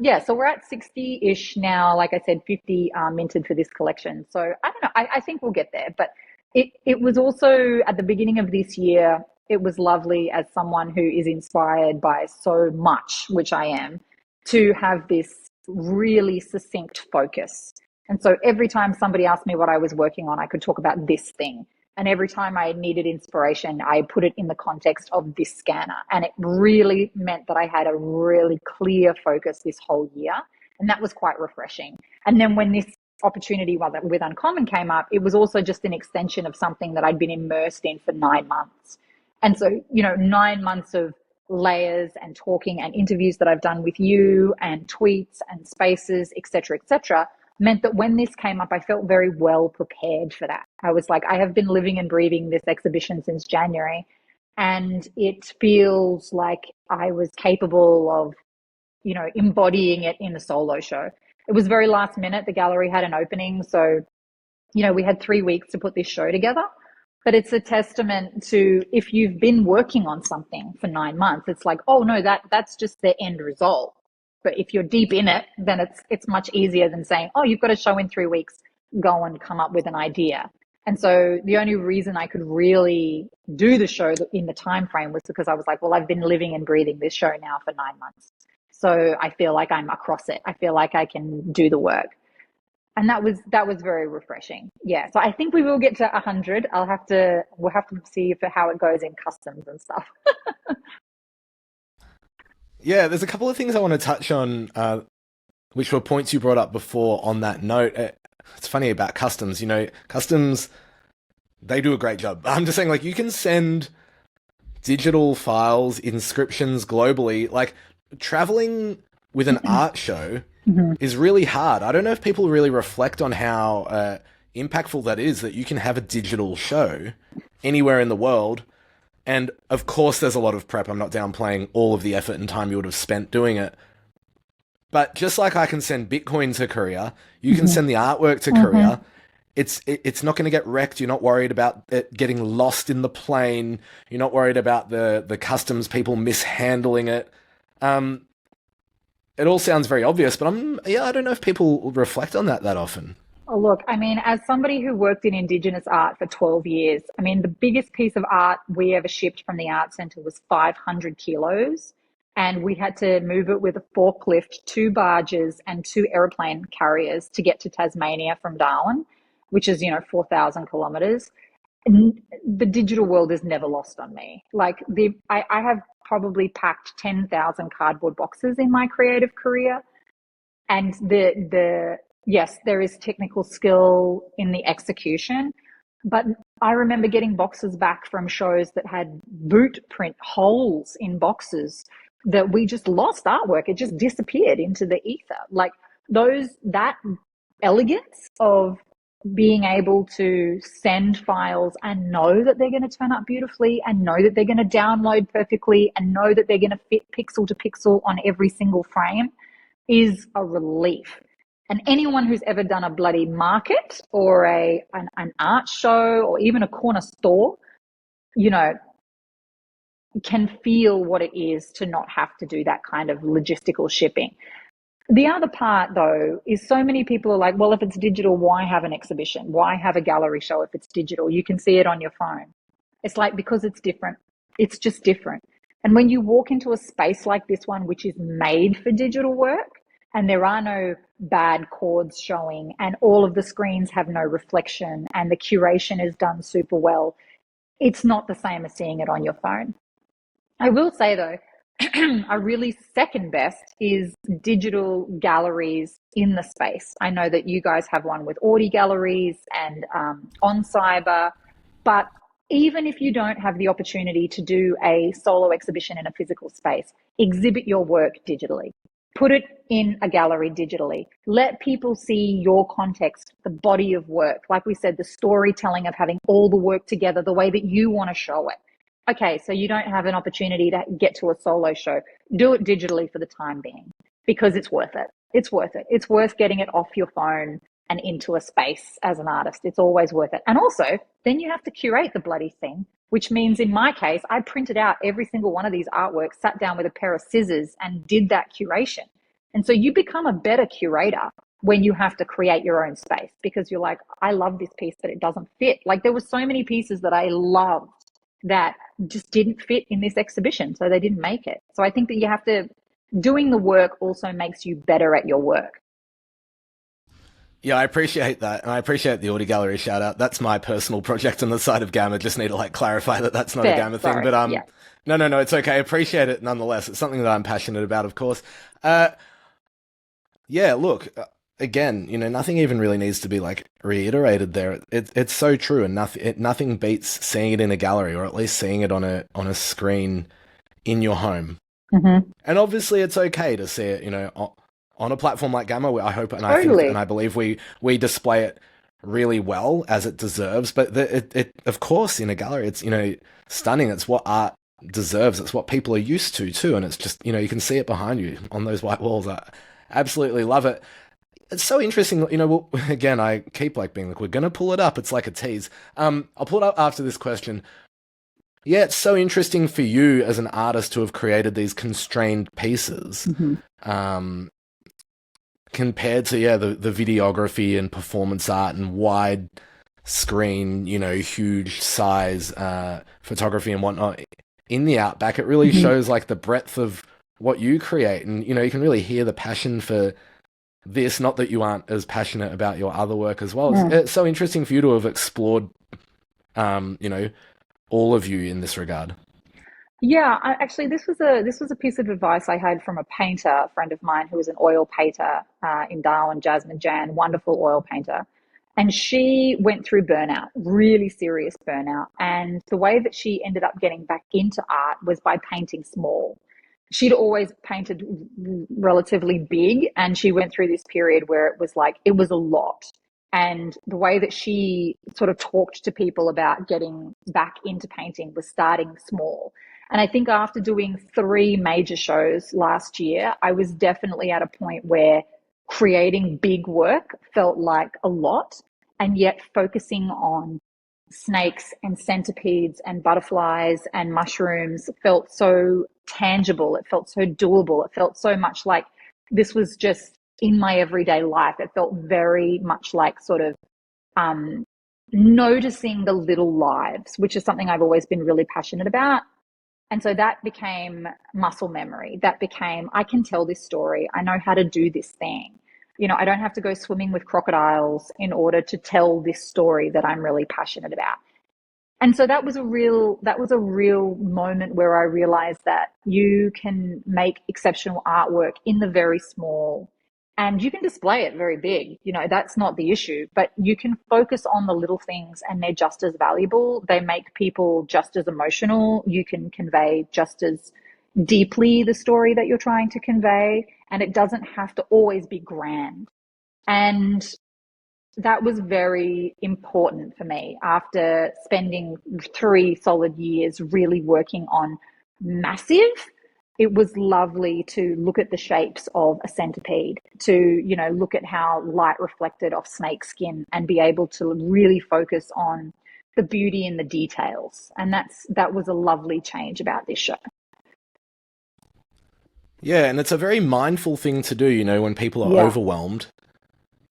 Yeah, so we're at 60-ish now. Like I said, 50 minted for this collection. So I don't know. I think we'll get there. But it was also at the beginning of this year, it was lovely as someone who is inspired by so much, which I am, to have this really succinct focus. And so every time somebody asked me what I was working on, I could talk about this thing. And every time I needed inspiration, I put it in the context of this scanner. And it really meant that I had a really clear focus this whole year. And that was quite refreshing. And then when this opportunity with Uncommon came up, it was also just an extension of something that I'd been immersed in for 9 months. And so, 9 months of layers and talking and interviews that I've done with you and tweets and spaces, et cetera, meant that when this came up, I felt very well prepared for that. I was like, I have been living and breathing this exhibition since January, and it feels like I was capable of, embodying it in a solo show. It was very last minute. The gallery had an opening. So, we had 3 weeks to put this show together. But it's a testament to if you've been working on something for 9 months, it's like, oh no, that's just the end result. But if you're deep in it, then it's much easier than saying, oh, you've got a show in 3 weeks, go and come up with an idea. And so the only reason I could really do the show in the time frame was because I was like, well, I've been living and breathing this show now for 9 months. So I feel like I'm across it. I feel like I can do the work. And that was very refreshing. Yeah. So I think we will get to 100. We'll have to see how it goes in customs and stuff. Yeah, there's a couple of things I want to touch on, which were points you brought up before on that note. It's funny about customs. Customs, they do a great job. I'm just saying, like, you can send digital files, inscriptions globally. Like, traveling with an art show Mm-hmm. is really hard. I don't know if people really reflect on how impactful that is, that you can have a digital show anywhere in the world. And of course, there's a lot of prep. I'm not downplaying all of the effort and time you would have spent doing it. But just like I can send Bitcoin to Korea, you can Mm-hmm. send the artwork to Mm-hmm. Korea. It's not going to get wrecked. You're not worried about it getting lost in the plane. You're not worried about the customs people mishandling it. Um, it all sounds very obvious, but I don't know if people reflect on that often. Oh, look, I mean, as somebody who worked in Indigenous art for 12 years, I mean, the biggest piece of art we ever shipped from the art center was 500 kilos. And we had to move it with a forklift, two barges, and two airplane carriers to get to Tasmania from Darwin, which is, 4,000 kilometers. the digital world is never lost on me. Like I have probably packed 10,000 cardboard boxes in my creative career, and yes, there is technical skill in the execution, but I remember getting boxes back from shows that had boot print holes in boxes that we just lost artwork. It just disappeared into the ether. Like that elegance of being able to send files and know that they're going to turn up beautifully and know that they're going to download perfectly and know that they're going to fit pixel to pixel on every single frame is a relief. And anyone who's ever done a bloody market or an art show or even a corner store, you know, can feel what it is to not have to do that kind of logistical shipping. The other part, though, is so many people are like, well, if it's digital, why have an exhibition? Why have a gallery show if it's digital? You can see it on your phone. It's like, because it's different. It's just different. And when you walk into a space like this one, which is made for digital work, and there are no bad chords showing, and all of the screens have no reflection, and the curation is done super well, it's not the same as seeing it on your phone. I will say, though, a really second best is digital galleries in the space. I know that you guys have one with Audi Galleries and on Cyber, but even if you don't have the opportunity to do a solo exhibition in a physical space, exhibit your work digitally. Put it in a gallery digitally. Let people see your context, the body of work. Like we said, the storytelling of having all the work together the way that you want to show it. Okay, so you don't have an opportunity to get to a solo show. Do it digitally for the time being because it's worth it. It's worth it. It's worth getting it off your phone and into a space as an artist. It's always worth it. And also, then you have to curate the bloody thing, which means in my case, I printed out every single one of these artworks, sat down with a pair of scissors and did that curation. And so you become a better curator when you have to create your own space because you're like, I love this piece, but it doesn't fit. Like there were so many pieces that I loved that just didn't fit in this exhibition, so they didn't make it. So I think that you have to, doing the work also makes you better at your work. Yeah, I appreciate that, and I appreciate the Audi Gallery shout out. That's my personal project on the side of Gamma. Just need to like clarify that that's not a Fair, Gamma thing, sorry. but Yeah. no, it's okay. I appreciate it nonetheless. It's something that I'm passionate about, of course. Yeah, look, again, you know, nothing even really needs to be like reiterated there. It's so true, and nothing beats seeing it in a gallery, or at least seeing it on a screen in your home. Mm-hmm. And obviously, it's okay to see it, you know, on a platform like Gamma. I hope and I think Totally. and I believe we display it really well as it deserves. But it of course in a gallery, it's, you know, stunning. It's what art deserves. It's what people are used to too, and it's just, you know, you can see it behind you on those white walls. I absolutely love it. It's so interesting, you know. Well, again, I keep like being like, we're gonna pull it up. It's like a tease. I'll pull it up after this question. Yeah, it's so interesting for you as an artist to have created these constrained pieces, Mm-hmm. um, compared to the videography and performance art and wide screen, you know, huge size photography and whatnot in the Outback. It really Mm-hmm. shows like the breadth of what you create, and you know, you can really hear the passion for this. Not that you aren't as passionate about your other work as well. Yeah. It's so interesting for you to have explored, you know, all of you in this regard. Yeah, actually, this was a piece of advice I had from a painter, a friend of mine who was an oil painter in Darwin, Jasmine Jan, wonderful oil painter, and she went through burnout, really serious burnout, and the way that she ended up getting back into art was by painting small. She'd always painted relatively big, and she went through this period where it was like it was a lot. And the way that she sort of talked to people about getting back into painting was starting small. And I think after doing three major shows last year, I was definitely at a point where creating big work felt like a lot, and yet focusing on snakes and centipedes and butterflies and mushrooms felt so tangible. It felt so doable. It felt so much like this was just in my everyday life. It felt very much like sort of um, noticing the little lives, which is something I've always been really passionate about. And so that became muscle memory. That became, I can tell this story. I know how to do this thing. You know, I don't have to go swimming with crocodiles in order to tell this story that I'm really passionate about. And so that was a real moment where I realized that you can make exceptional artwork in the very small, and you can display it very big. That's not the issue, but you can focus on the little things and they're just as valuable. They make people just as emotional. You can convey just as deeply the story that you're trying to convey, and it doesn't have to always be grand. And that was very important for me after spending 3 solid years really working on massive. It was lovely to look at the shapes of a centipede, to, look at how light reflected off snake skin and be able to really focus on the beauty and the details. And that was a lovely change about this show. Yeah, and it's a very mindful thing to do, when people are Yeah. overwhelmed,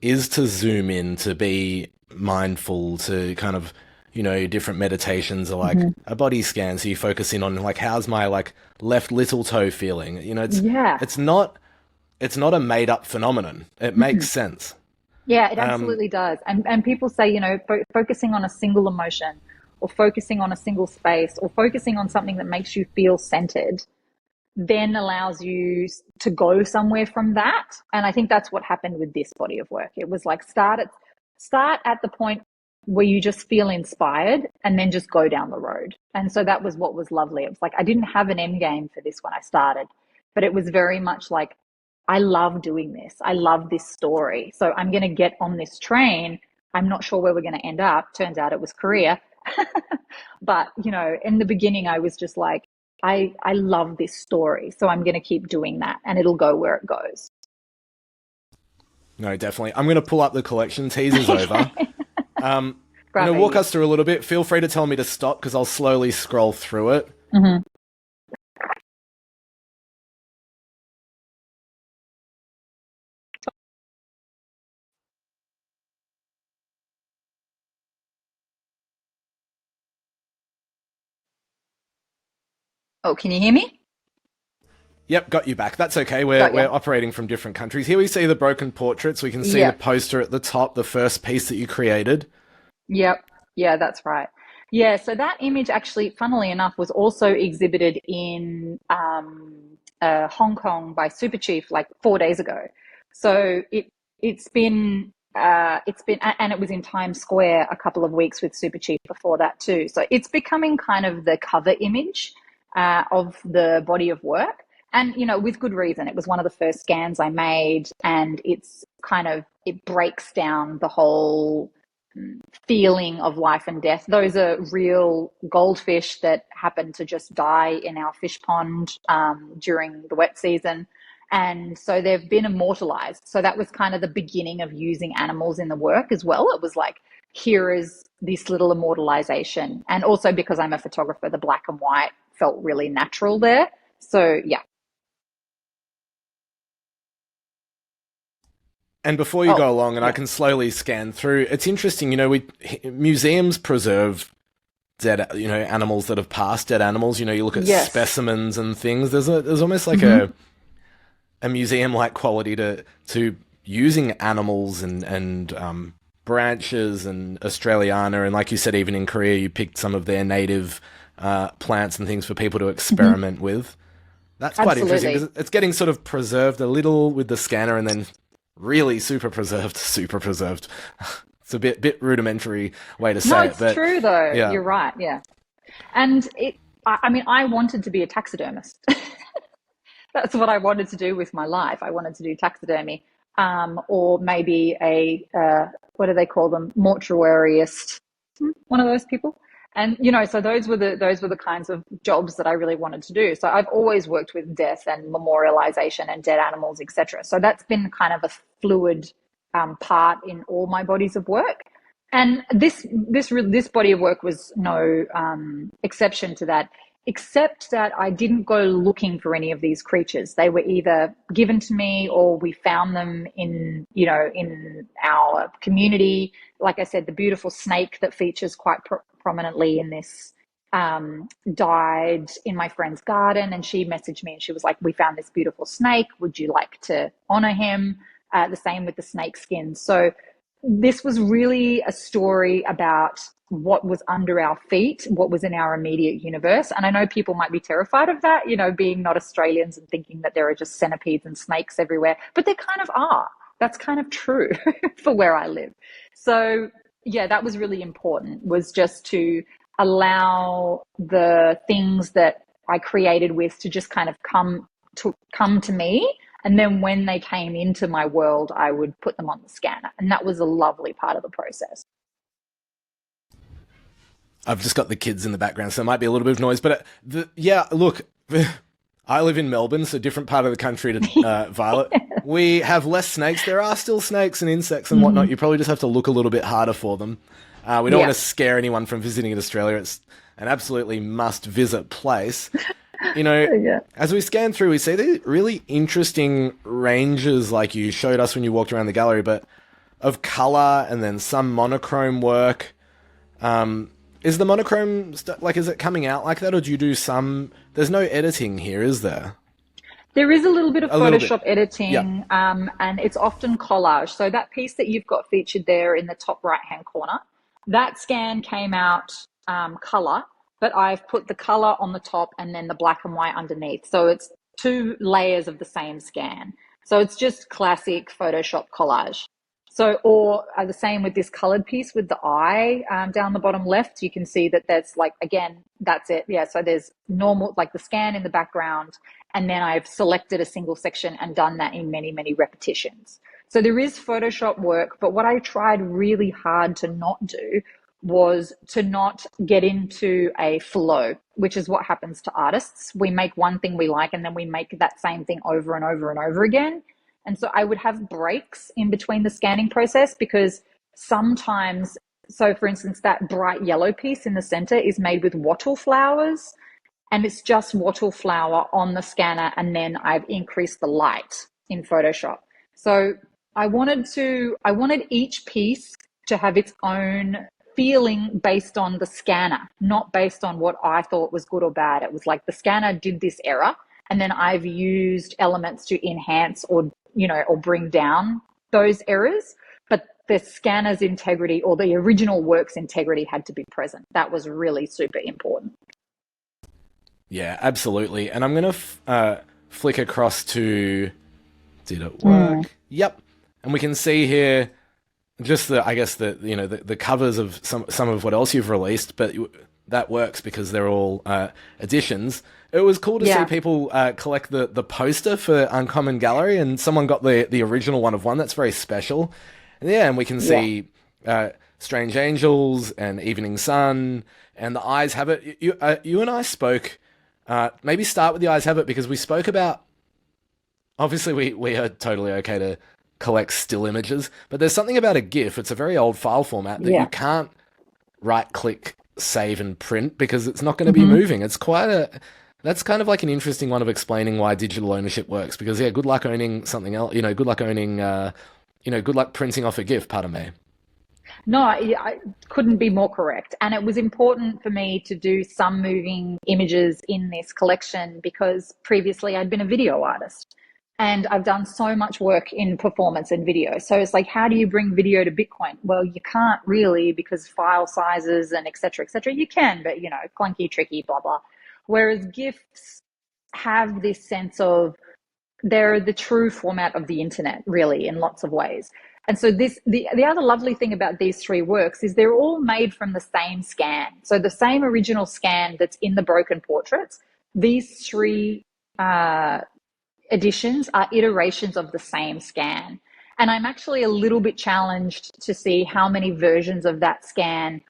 is to zoom in, to be mindful, to kind of, different meditations are like Hmm. a body scan, so you focus in on like how's my like left little toe feeling. Yeah. It's not a made up phenomenon. It makes sense. Yeah, it Um, absolutely does. And people say, focusing on a single emotion or focusing on a single space or focusing on something that makes you feel centered then allows you to go somewhere from that. And I think that's what happened with this body of work. It was like start at the point where you just feel inspired and then just go down the road. And so that was what was lovely. It was like I didn't have an end game for this when I started, but it was very much like I love doing this. I love this story. So I'm going to get on this train. I'm not sure where we're going to end up. Turns out it was Korea. But, in the beginning, I was just like, I love this story. So I'm going to keep doing that and it'll go where it goes. no, definitely. I'm going to pull up the collection. Teaser's over. Okay. Um, Grab walk baby. us through a little bit. Feel free to tell me to stop because I'll slowly scroll through it. Hmm. Oh, can you hear me? Yep, got you back. That's okay. We're Got we're you. operating from different countries. Here we see the broken portraits. We can see the Yeah. poster at the top, the first piece that you created. Yep. Yeah, that's right. Yeah, so that image actually, funnily enough, was also exhibited in Hong Kong by Super Chief like 4 days ago. So it's been and it was in Times Square a couple of weeks with Super Chief before that too. So it's becoming kind of the cover image of the body of work. And with good reason. It was one of the first scans I made, and it breaks down the whole feeling of life and death. Those are real goldfish that happen to just die in our fish pond during the wet season. And so they've been immortalized. So that was kind of the beginning of using animals in the work as well. It was like, here is this little immortalization. And also because I'm a photographer, the black and white felt really natural there. So yeah. And before you Oh, go along, and I yeah. can slowly scan through, it's interesting. We museums preserve dead, animals that have passed, dead animals. You look at Yes. specimens and things. There's almost like Hmm. a museum like quality to using animals and branches and Australiana, and like you said, even in Korea, you picked some of their native plants and things for people to Hmm. experiment with. That's quite interesting Absolutely. because it's getting sort of preserved a little with the scanner, and then really super preserved, super preserved. It's a bit rudimentary way to No, say it, it's but true though. yeah. You're right. Yeah. And I mean, I wanted to be a taxidermist. That's what I wanted to do with my life. I wanted to do taxidermy, or maybe what do they call them? Mortuariist, one of those people. And so those were the kinds of jobs that I really wanted to do. So I've always worked with death and memorialization and dead animals, etc. So that's been kind of a fluid part in all my bodies of work. And this body of work was no exception to that, except that I didn't go looking for any of these creatures. They were either given to me or we found them in our community. Like I said, the beautiful snake that features quite prominently in this died in my friend's garden, and she messaged me and she was like, "We found this beautiful snake. Would you like to honor him?" The same with the snake skin. So this was really a story about what was under our feet, what was in our immediate universe. And I know people might be terrified of that, being not Australians and thinking that there are just centipedes and snakes everywhere, but there kind of are. That's kind of true for where I live. So yeah, that was really important, was just to allow the things that I created with to just kind of come to me. And then when they came into my world, I would put them on the scanner. And that was a lovely part of the process. I've just got the kids in the background, so it might be a little bit of noise. But yeah, look, I live in Melbourne, so different part of the country to Violet. We have less snakes. There are still snakes and insects and whatnot. You probably just have to look a little bit harder for them. We don't want to scare anyone from visiting in Australia. It's an absolutely must-visit place. As we scan through, we see these really interesting ranges, like you showed us when you walked around the gallery, but of colour and then some monochrome work. Is the monochrome, is it coming out like that, or do you do some... There's no editing here, is there? There is a little bit of Photoshop editing, Yep. and it's often collage. So that piece that you've got featured there in the top right-hand corner, that scan came out color, but I've put the color on the top and then the black and white underneath. So it's two layers of the same scan. So it's just classic Photoshop collage. So, or the same with this colored piece with the eye down the bottom left, you can see that that's again, that's it. Yeah, so there's normal, the scan in the background, and then I've selected a single section and done that in many, many repetitions. So there is Photoshop work, but what I tried really hard to not do was to not get into a flow, which is what happens to artists. We make one thing we like, and then we make that same thing over and over and over again. And so I would have breaks in between the scanning process, because sometimes, so for instance, that bright yellow piece in the center is made with wattle flowers, and it's just wattle flower on the scanner, and then I've increased the light in Photoshop. So I wanted each piece to have its own feeling based on the scanner, not based on what I thought was good or bad. It was like the scanner did this error, and then I've used elements to enhance or bring down those errors. But the scanner's integrity, or the original work's integrity, had to be present. That was really super important. Yeah, absolutely. And I'm going to flick across to... Did it work? Yep. And we can see here just the covers of some of what else you've released, but that works because they're all editions. It was cool to see people collect the poster for Uncommon Gallery, and someone got the original one of one. That's very special. And we can see Strange Angels and Evening Sun, and the Eyes Have It. You and I spoke, maybe start with the Eyes Have It, because we spoke about, obviously we are totally okay to collect still images, but there's something about a GIF. It's a very old file format that you can't right-click, save and print, because it's not going to be moving. It's that's kind of like an interesting one of explaining why digital ownership works, because good luck owning something else, good luck owning, good luck printing off a GIF, pardon me. No, I couldn't be more correct. And it was important for me to do some moving images in this collection, because previously I'd been a video artist, and I've done so much work in performance and video. So it's like, how do you bring video to Bitcoin? Well, you can't really, because file sizes and et cetera, you can, but clunky, tricky, blah, blah. Whereas GIFs have this sense of, they're the true format of the internet, really, in lots of ways. And so the other lovely thing about these three works is they're all made from the same scan. So the same original scan that's in the Broken Portraits, these three editions are iterations of the same scan. And I'm actually a little bit challenged to see how many versions of that scan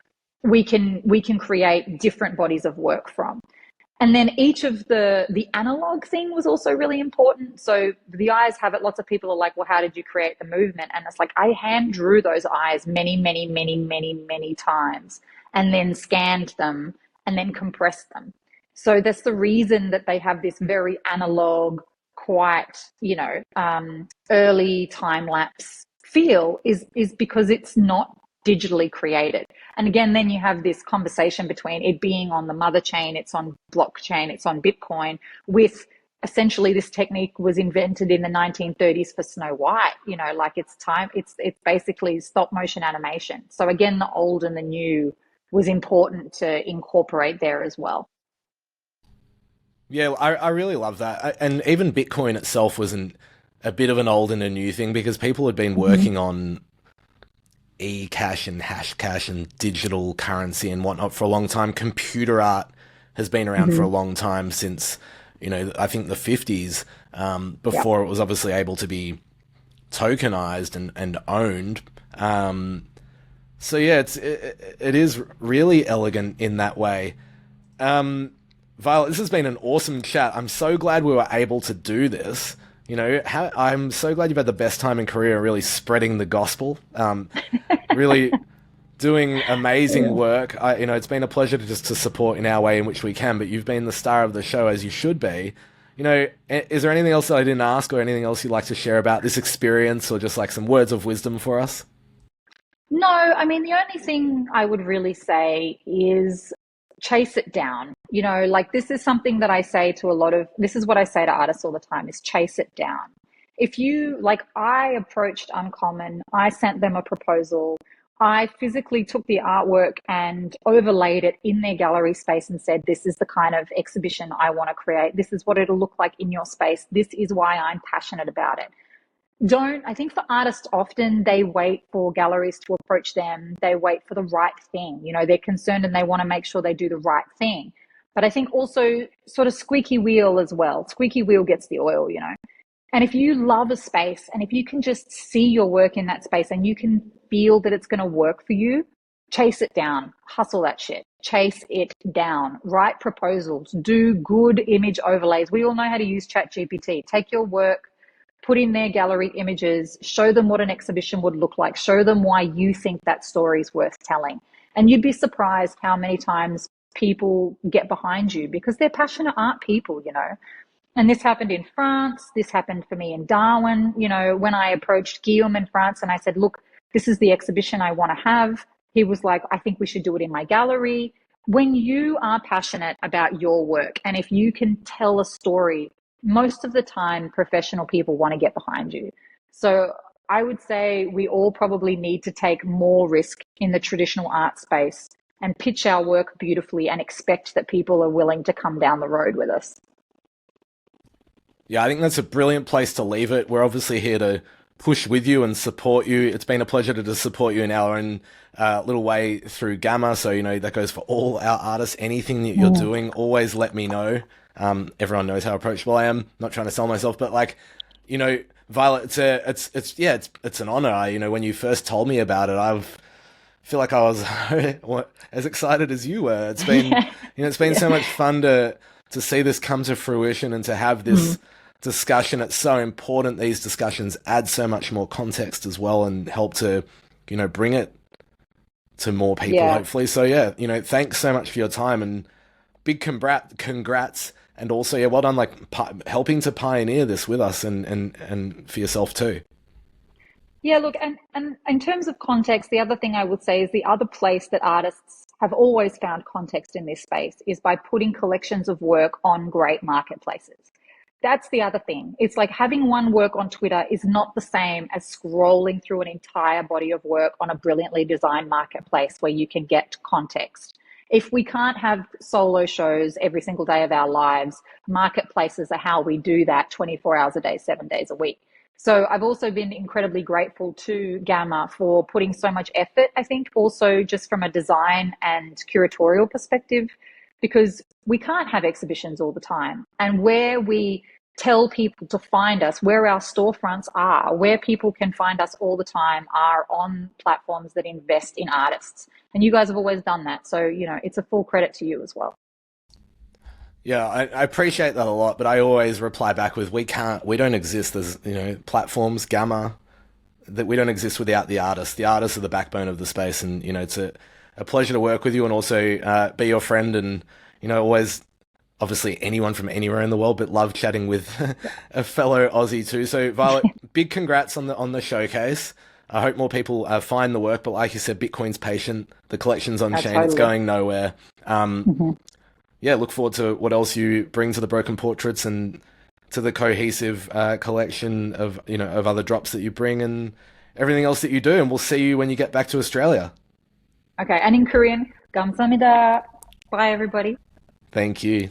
we can create different bodies of work from. And then each of the analog thing was also really important. So the Eyes Have It, lots of people are like, well, how did you create the movement? And it's like, I hand drew those eyes many, many, many, many, many times, and then scanned them and then compressed them. So that's the reason that they have this very analog, quite, early time-lapse feel is because it's not digitally created. And again, then you have this conversation between it being on the mother chain, it's on blockchain, it's on Bitcoin, with essentially this technique was invented in the 1930s for Snow White, it's basically stop motion animation. So again, the old and the new was important to incorporate there as well. Yeah, I really love that. And even Bitcoin itself wasn't a bit of an old and a new thing because people had been Mm-hmm. working on e-cash and hash cash and digital currency and whatnot for a long time. Computer art has been around for a Mm-hmm. long time since, I think the 50s, Yeah. before it was obviously able to be tokenized and owned. So yeah, it is really elegant in that way. Violet, this has been an awesome chat. I'm so glad we were able to do this. I'm so glad you've had the best time in Korea, really spreading the gospel, really doing amazing Yeah. work. It's been a pleasure to just to support in our way in which we can. But you've been the star of the show as you should be. Is there anything else that I didn't ask, or anything else you'd like to share about this experience, or just like some words of wisdom for us? No, I mean, the only thing I would really say is chase it down. Like this is something that I say to a lot of, this is what I say to artists all the time is chase it down. If you, like, I approached Uncommon, I sent them a proposal. I physically took the artwork and overlaid it in their gallery space and said, this is the kind of exhibition I want to create. This is what it'll look like in your space. This is why I'm passionate about it. Don't I think for artists often they wait for galleries to approach them, they wait for the right thing, they're concerned and they want to make sure they do the right thing. But I think also sort of squeaky wheel as well, squeaky wheel gets the oil. And if you love a space and if you can just see your work in that space and you can feel that it's going to work for you, chase it down, hustle that shit, chase it down, write proposals, do good image overlays. We all know how to use Chat GPT. Take your work, put in their gallery images, show them what an exhibition would look like, show them why you think that story is worth telling. And you'd be surprised how many times people get behind you because they're passionate art people. And this happened in France. This happened for me in Darwin. When I approached Guillaume in France and I said, look, this is the exhibition I want to have. He was like, I think we should do it in my gallery. When you are passionate about your work and if you can tell a story, most of the time, professional people want to get behind you. So I would say we all probably need to take more risk in the traditional art space and pitch our work beautifully and expect that people are willing to come down the road with us. Yeah, I think that's a brilliant place to leave it. We're obviously here to push with you and support you. It's been a pleasure to just support you in our own little way through Gamma. So, that goes for all our artists. Anything that you're Mm. doing, always let me know. Everyone knows how approachable I am. Not trying to sell myself, but Violet, it's an honor. When you first told me about it, feel like I was as excited as you were. It's been Yeah. so much fun to see this come to fruition and to have Mm. this discussion. It's so important. These discussions add so much more context as well and help to, bring it to more people, Yeah. hopefully. So yeah, thanks so much for your time and big congrats. And also, yeah, well done, like helping to pioneer this with us and for yourself too. Yeah, look, and in terms of context, the other thing I would say is the other place that artists have always found context in this space is by putting collections of work on great marketplaces. That's the other thing. It's like having one work on Twitter is not the same as scrolling through an entire body of work on a brilliantly designed marketplace where you can get context. If we can't have solo shows every single day of our lives, marketplaces are how we do that 24 hours a day, 7 days a week. So I've also been incredibly grateful to Gamma for putting so much effort, I think, also just from a design and curatorial perspective, because we can't have exhibitions all the time. And where we tell people to find us, where our storefronts are, where people can find us all the time are on platforms that invest in artists. And you guys have always done that. So, it's a full credit to you as well. Yeah, I appreciate that a lot, but I always reply back with, we don't exist as, platforms, Gamma, that we don't exist without the artists. The artists are the backbone of the space, and, it's a pleasure to work with you and also be your friend and, always, obviously anyone from anywhere in the world, but love chatting with a fellow Aussie too. So Violet, big congrats on the showcase. I hope more people find the work, but like you said, Bitcoin's patient. The collection's on chain. It's Totally. going nowhere. Mm-hmm. Yeah, look forward to what else you bring to the Broken Portraits and to the cohesive collection of of other drops that you bring and everything else that you do. And we'll see you when you get back to Australia. Okay. And in Korean, 감사합니다. Bye, everybody. Thank you.